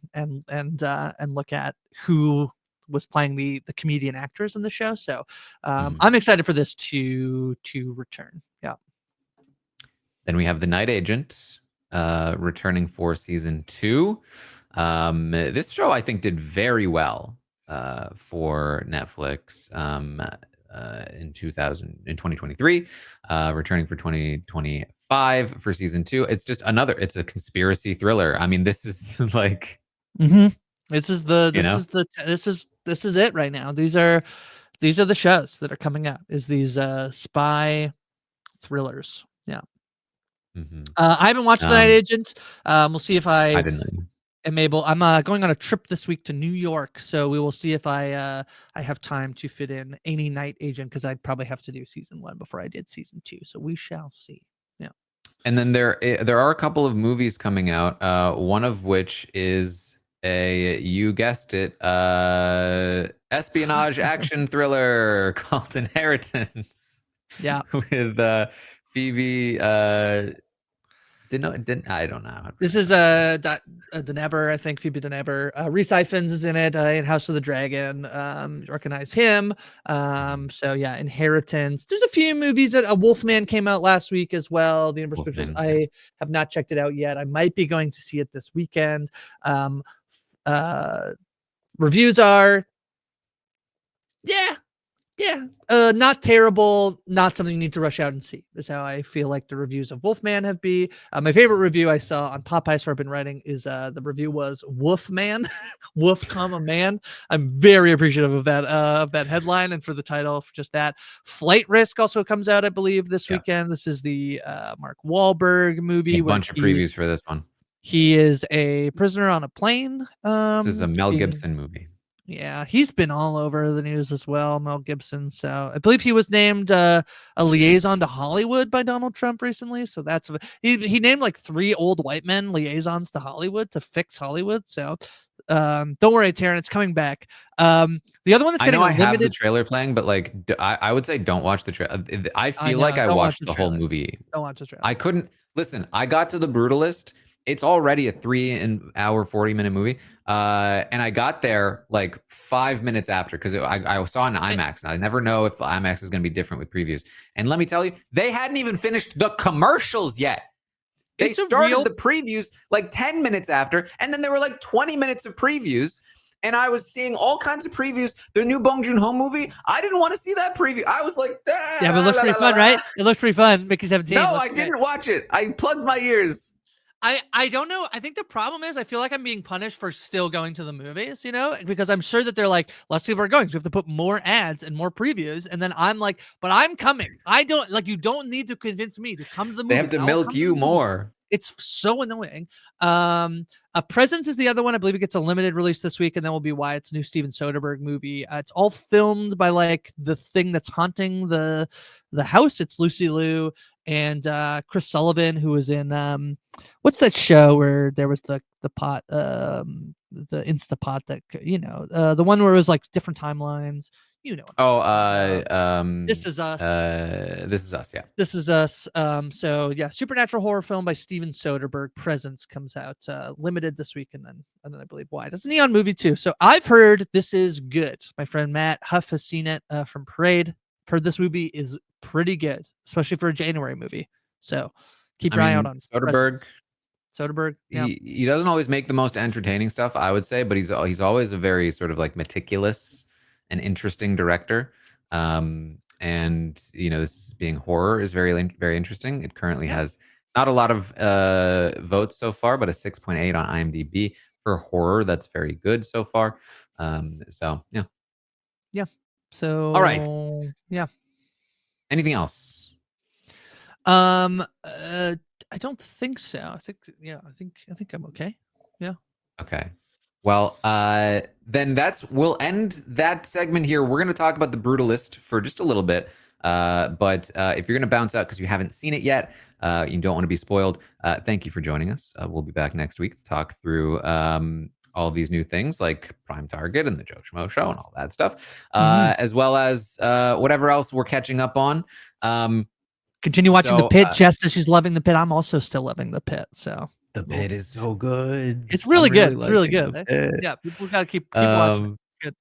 look at who was playing the comedian actors in the show. So I'm excited for this to return. Yeah. Then we have The Night Agent returning for season 2. This show, I think, did very well for Netflix in 2023, returning for 2025 for season 2. It's just it's a conspiracy thriller. I mean, this is like this is it right now. These are the shows that are coming out, is these spy thrillers. Yeah. I haven't watched The Night Agent. We'll see if I am able. I'm going on a trip this week to New York, so we will see if I have time to fit in any Night Agent, because I'd probably have to do season 1 before I did season 2. So we shall see. Yeah. And then there are a couple of movies coming out. One of which is you guessed it, espionage action thriller called Inheritance. Yeah. With Phoebe. I don't know. This is Denever, I think, Phoebe Denever. Rhys Ifans is in it, in House of the Dragon. Recognize him. So yeah, Inheritance. There's a few movies that Wolfman came out last week as well. The Universal Pictures. I have not checked it out yet. I might be going to see it this weekend. Reviews are not terrible, not something you need to rush out and see. That's how I feel like the reviews of Wolfman have been. My favorite review I saw on Popeyes, where I've been writing, is the review was Wolfman, Wolf, man. I'm very appreciative of that headline, and for the title, for just that. Flight Risk also comes out, I believe, this weekend. This is the Mark Wahlberg movie. A bunch of previews for this one. He is a prisoner on a plane. This is a Mel Gibson movie. Yeah, he's been all over the news as well, Mel Gibson. So I believe he was named a liaison to Hollywood by Donald Trump recently. So that's he named like 3 old white men liaisons to Hollywood to fix Hollywood. So don't worry, Taran, it's coming back. The other one that's getting I have the trailer playing, but like I would say don't watch the trailer. I feel like I watched the whole movie. Don't watch the trailer. I couldn't listen. I got to the Brutalist, it's already a 3-hour 40-minute movie. And I got there like 5 minutes after because I saw it in IMAX. And I never know if IMAX is going to be different with previews. And let me tell you, they hadn't even finished the commercials yet. They started the previews like 10 minutes after, and then there were like 20 minutes of previews. And I was seeing all kinds of previews. The new Bong Joon-ho movie, I didn't want to see that preview. I was like, yeah, but it looks pretty fun, right? It looks pretty fun. Mickey 17. No, I didn't watch it. I plugged my ears. I don't know. I think the problem is I feel like I'm being punished for still going to the movies, you know, because I'm sure that they're like, less people are going. So we have to put more ads and more previews. And then I'm like, but I'm coming. I don't like, you don't need to convince me to come to the movie. They have to milk you more. It's so annoying. Presence is the other one. I believe it gets a limited release this week, and then will be why it's a new Steven Soderbergh movie. It's all filmed by like the thing that's haunting the house. It's Lucy Liu and Chris Sullivan, who was in what's that show where there was the pot, the Instapot that, you know, the one where it was like different timelines. You know. This Is Us. This Is Us, yeah. This Is Us. So yeah, supernatural horror film by Steven Soderbergh. Presence comes out limited this week, and then I believe why. It's a neon movie too. So I've heard this is good. My friend Matt Huff has seen it from Parade. Heard this movie is pretty good, especially for a January movie. So keep your eye out on Soderbergh. Soderbergh. Yeah. He doesn't always make the most entertaining stuff, I would say, but he's always a very sort of like meticulous and interesting director. And you know, this being horror is very interesting. It currently has not a lot of votes so far, but a 6.8 on IMDb for horror. That's very good so far. So yeah. So all right. Yeah. Anything else? I don't think so. I think I'm okay. Yeah. Okay. Well, then we'll end that segment here. We're going to talk about The Brutalist for just a little bit. But if you're going to bounce out because you haven't seen it yet, you don't want to be spoiled, thank you for joining us. We'll be back next week to talk through all of these new things like Prime Target and the Joe Schmo Show and all that stuff, as well as whatever else we're catching up on. Continue watching The Pit. Jess says she's loving The Pit. I'm also still loving The Pit. So The Pit is so good. It's really good. It's really good. Yeah, people gotta keep watching. It's good.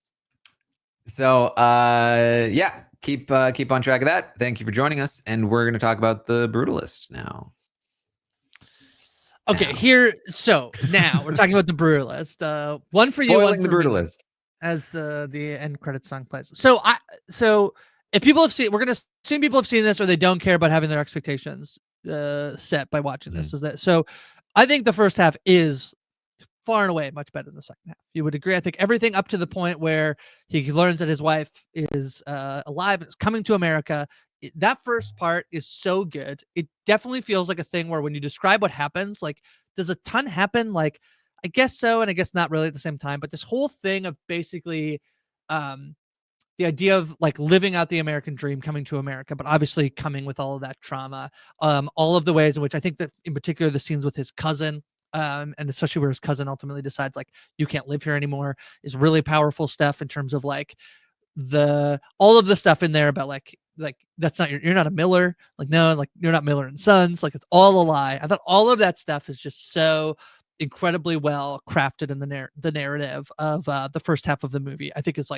So yeah, keep on track of that. Thank you for joining us, and we're gonna talk about The Brutalist now. Okay, so now we're talking about The Brutalist. One for you, one for The Brutalist, as the end credit song plays. So if people have seen, we're gonna assume people have seen this, or they don't care about having their expectations set by watching this. Is that so? I think the first half is far and away much better than the second half. You would agree? I think everything up to the point where he learns that his wife is alive and is coming to America. That first part is so good. It definitely feels like a thing where when you describe what happens, like, does a ton happen? Like, I guess so, and I guess not really at the same time. But this whole thing of basically the idea of like living out the American dream, coming to America, but obviously coming with all of that trauma, all of the ways in which I think that in particular the scenes with his cousin, and especially where his cousin ultimately decides like you can't live here anymore, is really powerful stuff in terms of like all of the stuff in there about like that's not you're not a Miller, like no, like you're not Miller and Sons, like it's all a lie. I thought all of that stuff is just so incredibly well crafted in the narrative of the first half of the movie. I think it's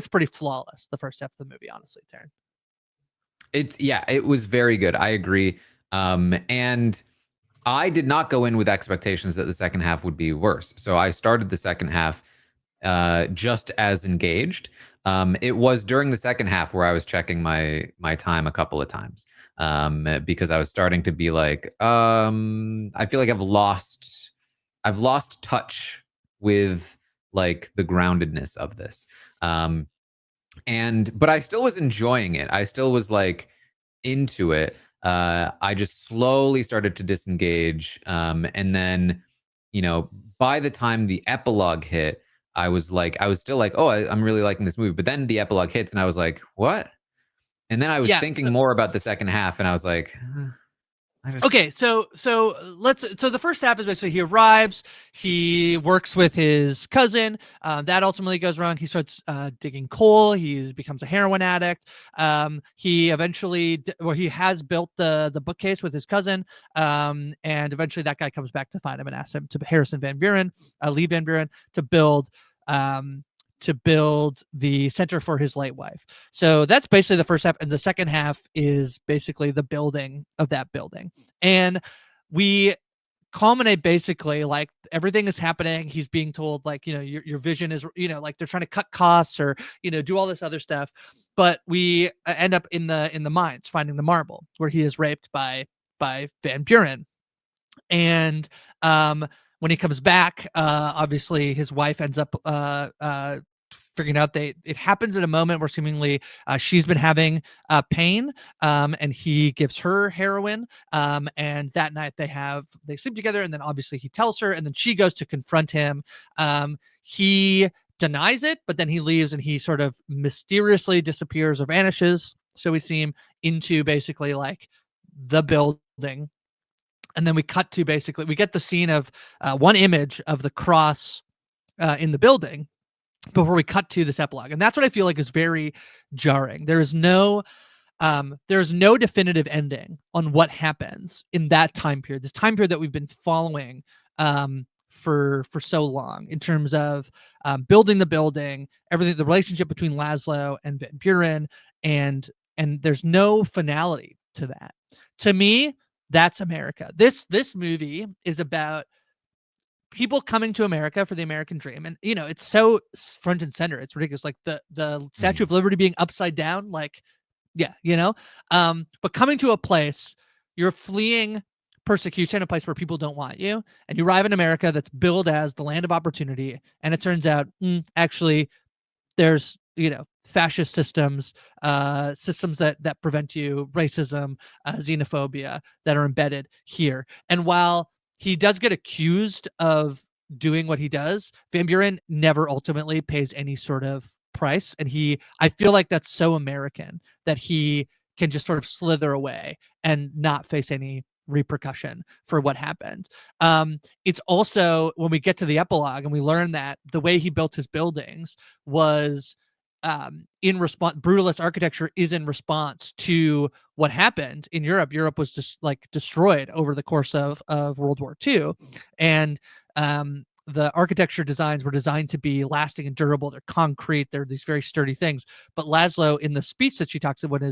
pretty flawless, the first half of the movie, honestly, Taran. It was very good. I agree. And I did not go in with expectations that the second half would be worse. So I started the second half just as engaged. It was during the second half where I was checking my time a couple of times, because I was starting to be like, I feel like I've lost touch with like the groundedness of this. But I still was enjoying it. I still was like into it. I just slowly started to disengage. And then, you know, by the time the epilogue hit, I was still like, oh, I'm really liking this movie. But then the epilogue hits and I was like, what? And then I was thinking more about the second half and I was like, Okay, so the first half is basically he arrives, he works with his cousin, that ultimately goes wrong. He starts digging coal. He becomes a heroin addict. He eventually, he has built the bookcase with his cousin, and eventually that guy comes back to find him and asks him to Harrison Van Buren, Lee Van Buren, to build the center for his late wife. So that's basically the first half, and the second half is basically the building of that building. And we culminate basically like everything is happening. He's being told like, your vision is, like they're trying to cut costs or, do all this other stuff. But we end up in the mines finding the marble where he is raped by Van Buren. And when he comes back, obviously his wife ends up figuring out it happens at a moment where seemingly she's been having pain, and he gives her heroin, and that night they sleep together, and then obviously he tells her, and then she goes to confront him. He denies it, but then he leaves and he sort of mysteriously disappears or vanishes. So we see him into basically like the building. And then we cut to we get the scene of one image of the cross in the building before we cut to this epilogue. And that's what I feel like is very jarring. There's no definitive ending on what happens in that time period, this time period that we've been following for so long, in terms of building the building, everything, the relationship between Laszlo and Van Buren, and there's no finality to that. To me, that's America. This movie is about people coming to America for the American dream. And, it's so front and center. It's ridiculous. Like the Statue of Liberty being upside down, like, yeah, but coming to a place, you're fleeing persecution, a place where people don't want you. And you arrive in America that's billed as the land of opportunity. And it turns out, actually, there's, fascist systems, systems that prevent you, racism, xenophobia that are embedded here. And while he does get accused of doing what he does, Van Buren never ultimately pays any sort of price. And I feel like that's so American that he can just sort of slither away and not face any repercussion for what happened. It's also when we get to the epilogue and we learn that the way he built his buildings was in response, brutalist architecture is in response to what happened in Europe. Europe was just like destroyed over the course of World War II. And the architecture designs were designed to be lasting and durable. They're concrete. They're these very sturdy things. But Laszlo, in the speech that she talks about,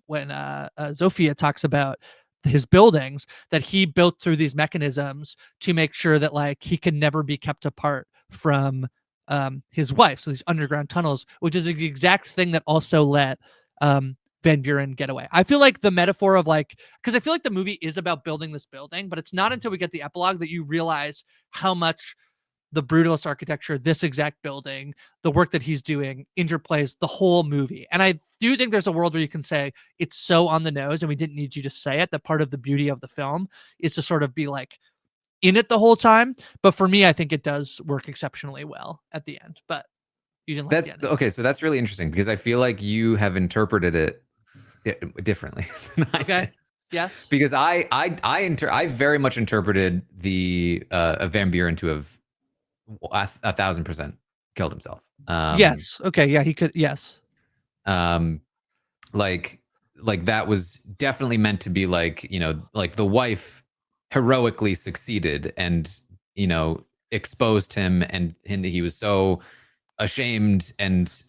when Zofia talks about his buildings, that he built through these mechanisms to make sure that like he can never be kept apart from his wife. So these underground tunnels, which is the exact thing that also let Van Buren get away. I feel like the metaphor of like, because I feel like the movie is about building this building, but it's not until we get the epilogue that you realize how much the brutalist architecture, this exact building, the work that he's doing interplays the whole movie. And I do think there's a world where you can say it's so on the nose and we didn't need you to say it. That part of the beauty of the film is to sort of be like in it the whole time. But for me, I think it does work exceptionally well at the end. But you didn't like that's okay. So that's really interesting because I feel like you have interpreted it differently than I did. Yes. Because I very much interpreted the Van Buren to have 1,000% killed himself. Yes. Okay. Yeah, he could. Yes. Like that was definitely meant to be like, like the wife heroically succeeded and, exposed him, and he was so ashamed and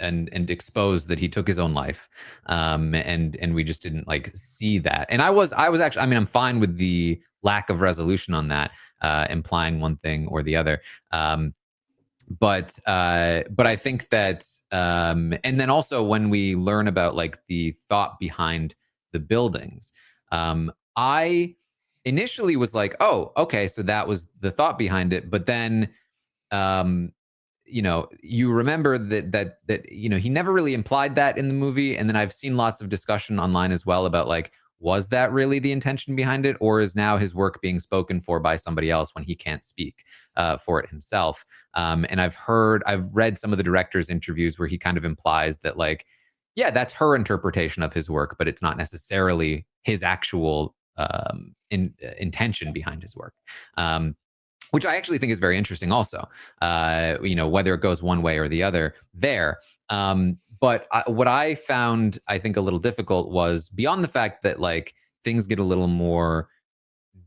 exposed that he took his own life. And we just didn't like see that. And I was actually, I mean, I'm fine with the lack of resolution on that, implying one thing or the other. But I think that, and then also when we learn about like the thought behind the buildings, I initially was like, oh, okay, so that was the thought behind it. But then, you remember that he never really implied that in the movie. And then I've seen lots of discussion online as well about like, was that really the intention behind it, or is now his work being spoken for by somebody else when he can't speak for it himself? And I've read some of the director's interviews where he kind of implies that like, yeah, that's her interpretation of his work, but it's not necessarily his actual intention behind his work. Which I actually think is very interesting also, whether it goes one way or the other there. But what I found, I think, a little difficult was beyond the fact that like things get a little more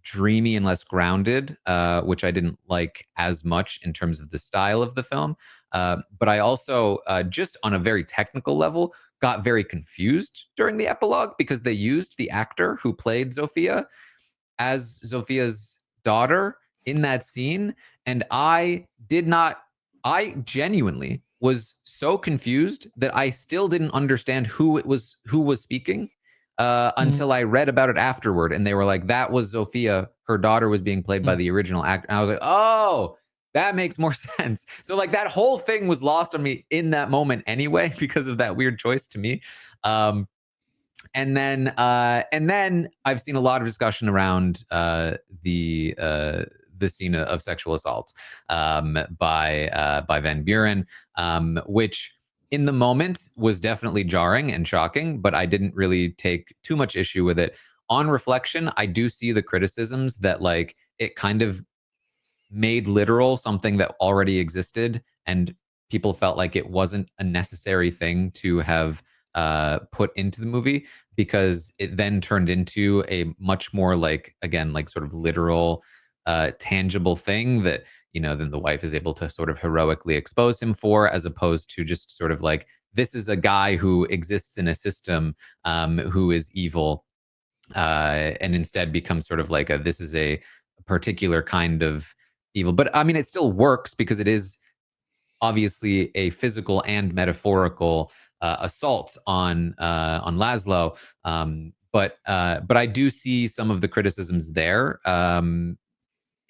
dreamy and less grounded, which I didn't like as much in terms of the style of the film. But I also, just on a very technical level, got very confused during the epilogue because they used the actor who played Zofia as Zofia's daughter in that scene. And I genuinely was so confused that I still didn't understand who was speaking until I read about it afterward. And they were like, that was Zofia. Her daughter was being played by the original actor. And I was like, oh, that makes more sense. So like that whole thing was lost on me in that moment anyway, because of that weird choice to me. And then I've seen a lot of discussion around the scene of sexual assault by Van Buren, which in the moment was definitely jarring and shocking, but I didn't really take too much issue with it. On reflection, I do see the criticisms that like it kind of made literal something that already existed, and people felt like it wasn't a necessary thing to have put into the movie, because it then turned into a much more like, again, like sort of literal, tangible thing that, then the wife is able to sort of heroically expose him for, as opposed to just sort of like, this is a guy who exists in a system who is evil, and instead becomes sort of like this is a particular kind of evil. But I mean, it still works because it is obviously a physical and metaphorical assault on Laszlo. But I do see some of the criticisms there.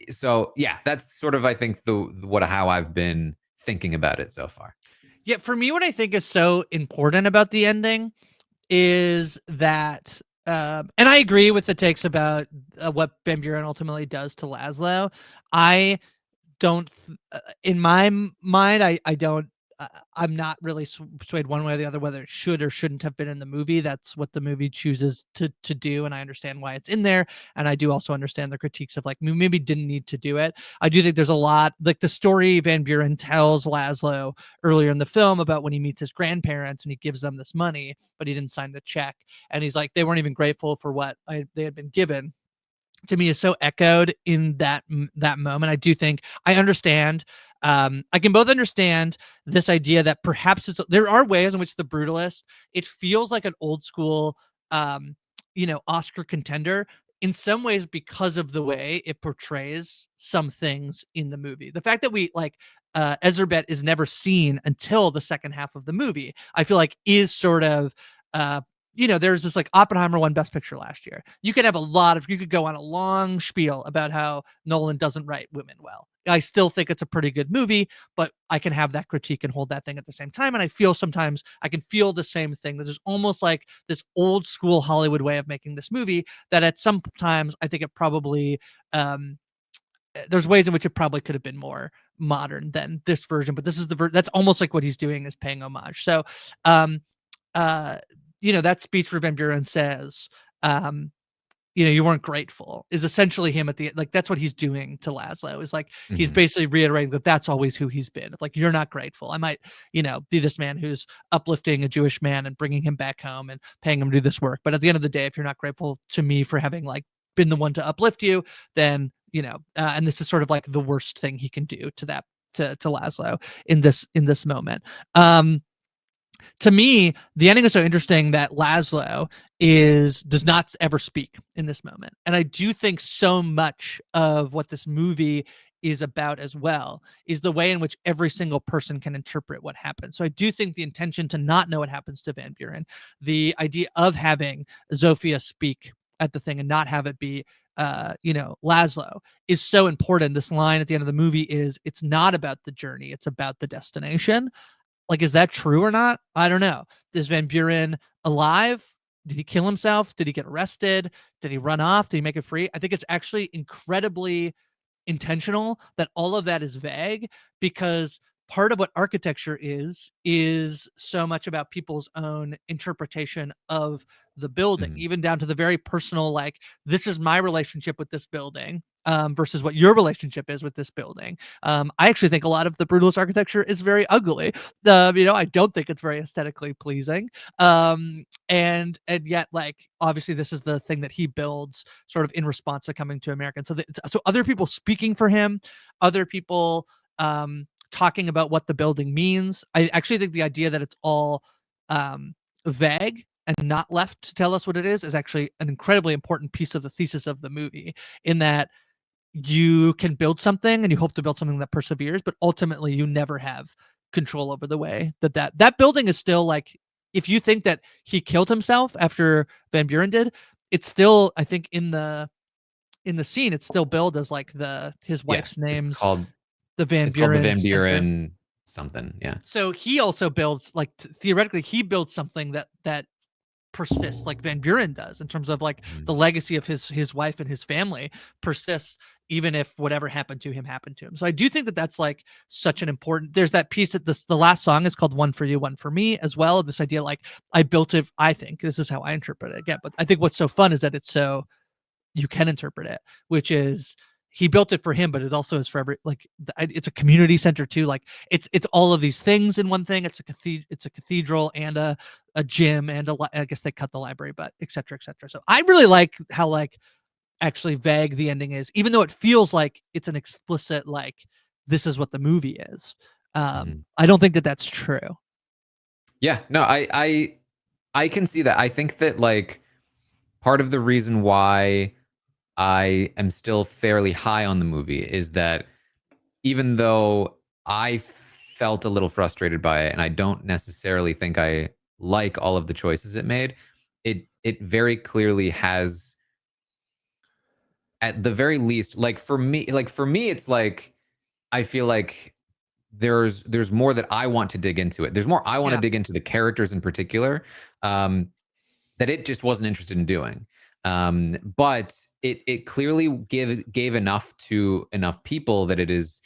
So yeah, that's sort of, I think, how I've been thinking about it so far. Yeah, for me, what I think is so important about the ending is that, and I agree with the takes about what Van Buren ultimately does to Laszlo. I don't, in my mind, I don't, I'm not really swayed one way or the other whether it should or shouldn't have been in the movie. That's what the movie chooses to do, and I understand why it's in there. And I do also understand the critiques of like, maybe didn't need to do it. I do think there's a lot, like the story Van Buren tells Laszlo earlier in the film about when he meets his grandparents and he gives them this money, but he didn't sign the check, and he's like, they weren't even grateful for what they had been given, to me is so echoed in that moment. I do think I understand. I can both understand this idea that perhaps there are ways in which The Brutalist, it feels like an old school, Oscar contender in some ways because of the way it portrays some things in the movie. The fact that we like Ezerbet is never seen until the second half of the movie, I feel like is sort of there's this like Oppenheimer won Best Picture last year. You could go on a long spiel about how Nolan doesn't write women well. I still think it's a pretty good movie, but I can have that critique and hold that thing at the same time. And I feel sometimes I can feel the same thing. There's almost like this old school Hollywood way of making this movie that at some times I think it probably, there's ways in which it probably could have been more modern than this version, but this is that's almost like what he's doing is paying homage. So, that speech where Van Buren says, you weren't grateful, is essentially him at the, like, that's what he's doing to Laszlo, is like, he's basically reiterating that that's always who he's been. Like, you're not grateful. I might, be this man who's uplifting a Jewish man and bringing him back home and paying him to do this work. But at the end of the day, if you're not grateful to me for having like been the one to uplift you, then, and this is sort of like the worst thing he can do to Laszlo in this moment. To me, the ending is so interesting that Laszlo does not ever speak in this moment. And I do think so much of what this movie is about as well is the way in which every single person can interpret what happens. So I do think the intention to not know what happens to Van Buren, the idea of having Zofia speak at the thing and not have it be Laszlo, is so important. This line at the end of the movie is, it's not about the journey, it's about the destination. Like, is that true or not? I don't know. Is Van Buren alive? Did he kill himself? Did he get arrested? Did he run off? Did he make it free? I think it's actually incredibly intentional that all of that is vague, because part of what architecture is so much about people's own interpretation of the building, even down to the very personal, like, this is my relationship with this building versus what your relationship is with this building. I actually think a lot of the Brutalist architecture is very ugly. I don't think it's very aesthetically pleasing. And yet, like, obviously this is the thing that he builds sort of in response to coming to America. And so other people speaking for him, other people talking about what the building means. I actually think the idea that it's all vague and not left to tell us what it is actually an incredibly important piece of the thesis of the movie, in that you can build something and you hope to build something that perseveres, but ultimately you never have control over the way that building is still, like, if you think that he killed himself after Van Buren did, it's still, I think, in the scene, it's still billed as like his wife's name's the Van Buren Van Center. Buren something. Yeah. So he also builds, like, theoretically he builds something that persists like Van Buren does, in terms of like the legacy of his wife and his family persists even if whatever happened to him. So I do think that that's like such an important, there's that piece that the last song is called One for You, One for Me as well, this idea, like, I built it, I think this is how I interpret it again, but I think what's so fun is that it's so you can interpret it, which is he built it for him, but it also is for every, like, it's a community center too. Like, it's all of these things in one thing. It's a cathedral and a gym and I guess they cut the library, but et cetera, et cetera. So I really like how, like, actually vague the ending is, even though it feels like it's an explicit, like, this is what the movie is. I don't think that that's true. Yeah, no, I can see that. I think that, like, part of the reason why I am still fairly high on the movie is that even though I felt a little frustrated by it, and I don't necessarily think I like all of the choices it made, it very clearly has, at the very least, like for me, it's like I feel like there's more that I want to dig into it. There's more I want to dig into the characters in particular. That it just wasn't interested in doing. But it clearly gave enough to enough people that it is,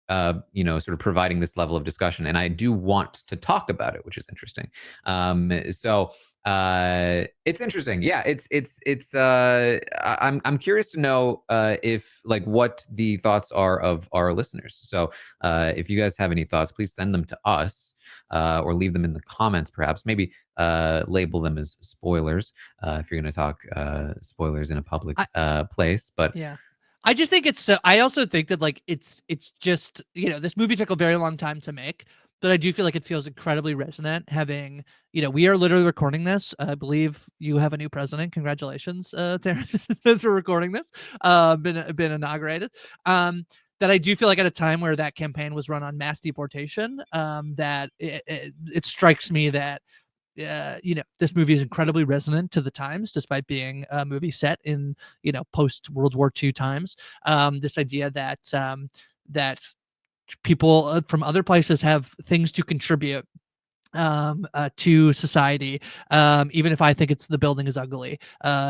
sort of providing this level of discussion. And I do want to talk about it, which is interesting. So it's interesting. Yeah, I'm curious to know if, like, what the thoughts are of our listeners. So if you guys have any thoughts, please send them to us or leave them in the comments, perhaps. Maybe label them as spoilers if you're going to talk spoilers in a public place. But yeah. I just think it's so, I also think that, like, it's just, this movie took a very long time to make, but I do feel like it feels incredibly resonant having, we are literally recording this. I believe you have a new president. Congratulations, Taran, as we're recording this, been inaugurated. That I do feel like at a time where that campaign was run on mass deportation, that it strikes me that this movie is incredibly resonant to the times, despite being a movie set in, post World War II times. This idea that that people from other places have things to contribute to society, even if I think the building is ugly.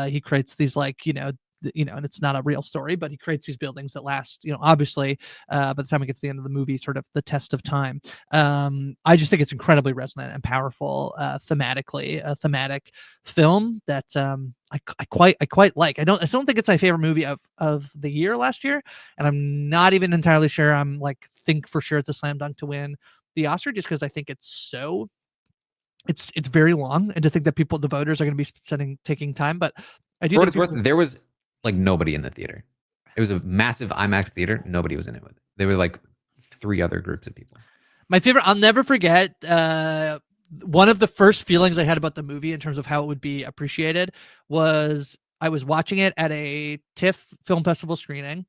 He creates these, like, and it's not a real story, but he creates these buildings that last, obviously, by the time we get to the end of the movie, sort of the test of time. I just think it's incredibly resonant and powerful, thematically, a thematic film that I quite like. I don't think it's my favorite movie of the year last year, and I'm not even entirely sure I'm, like, think for sure it's a slam dunk to win the Oscar, just because I think it's very long, and to think that the voters are going to be taking time. But I do for what think it's worth, there was, like, nobody in the theater. It was a massive IMAX theater. Nobody was in it with it. There were, like, 3 other groups of people. My favorite, I'll never forget, one of the first feelings I had about the movie in terms of how it would be appreciated was I was watching it at a TIFF Film Festival screening,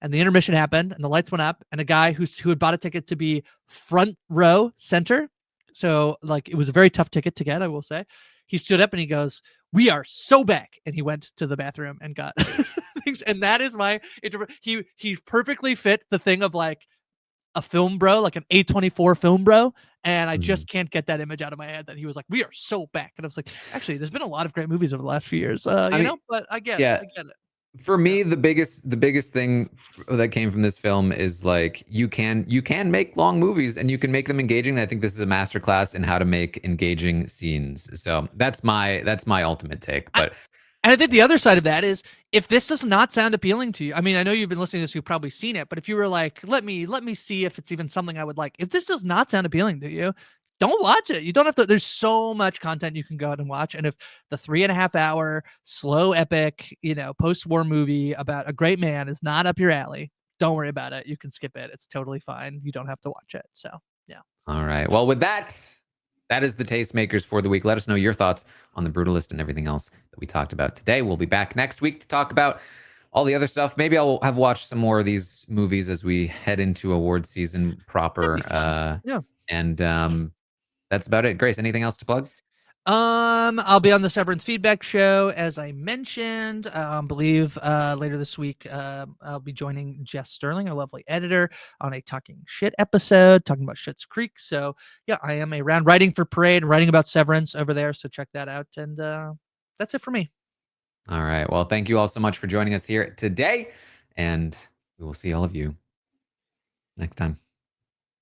and the intermission happened, and the lights went up, and a guy who had bought a ticket to be front row center, so, like, it was a very tough ticket to get, I will say. He stood up and he goes, "We are so back," and he went to the bathroom and got things. And that is my he perfectly fit the thing of, like, a film bro, like an A24 film bro, and I just can't get that image out of my head that he was like, "We are so back." And I was like, actually, there's been a lot of great movies over the last few years, but I get it. For me, the biggest thing that came from this film is like you can make long movies and you can make them engaging. And I think this is a masterclass in how to make engaging scenes. So that's my ultimate take. But And I think the other side of that is if this does not sound appealing to you, I mean, I know you've been listening to this, you've probably seen it, but if you were like, let me see if it's even something I would like. If this does not sound appealing to you, don't watch it. You don't have to. There's so much content you can go out and watch. And if the 3.5-hour slow epic, post-war movie about a great man is not up your alley, don't worry about it. You can skip it. It's totally fine. You don't have to watch it. So yeah. All right. Well, with that is the Tastemakers for the week. Let us know your thoughts on The Brutalist and everything else that we talked about today. We'll be back next week to talk about all the other stuff. Maybe I'll have watched some more of these movies as we head into award season proper. Yeah. And that's about it. Grace, anything else to plug? I'll be on the Severance feedback show, as I mentioned. Believe later this week, I'll be joining Jess Sterling, our lovely editor, on a Talking Shit episode, talking about Schitt's Creek. So yeah, I am around writing for Parade, writing about Severance over there. So check that out. And that's it for me. All right. Well, thank you all so much for joining us here today, and we will see all of you next time.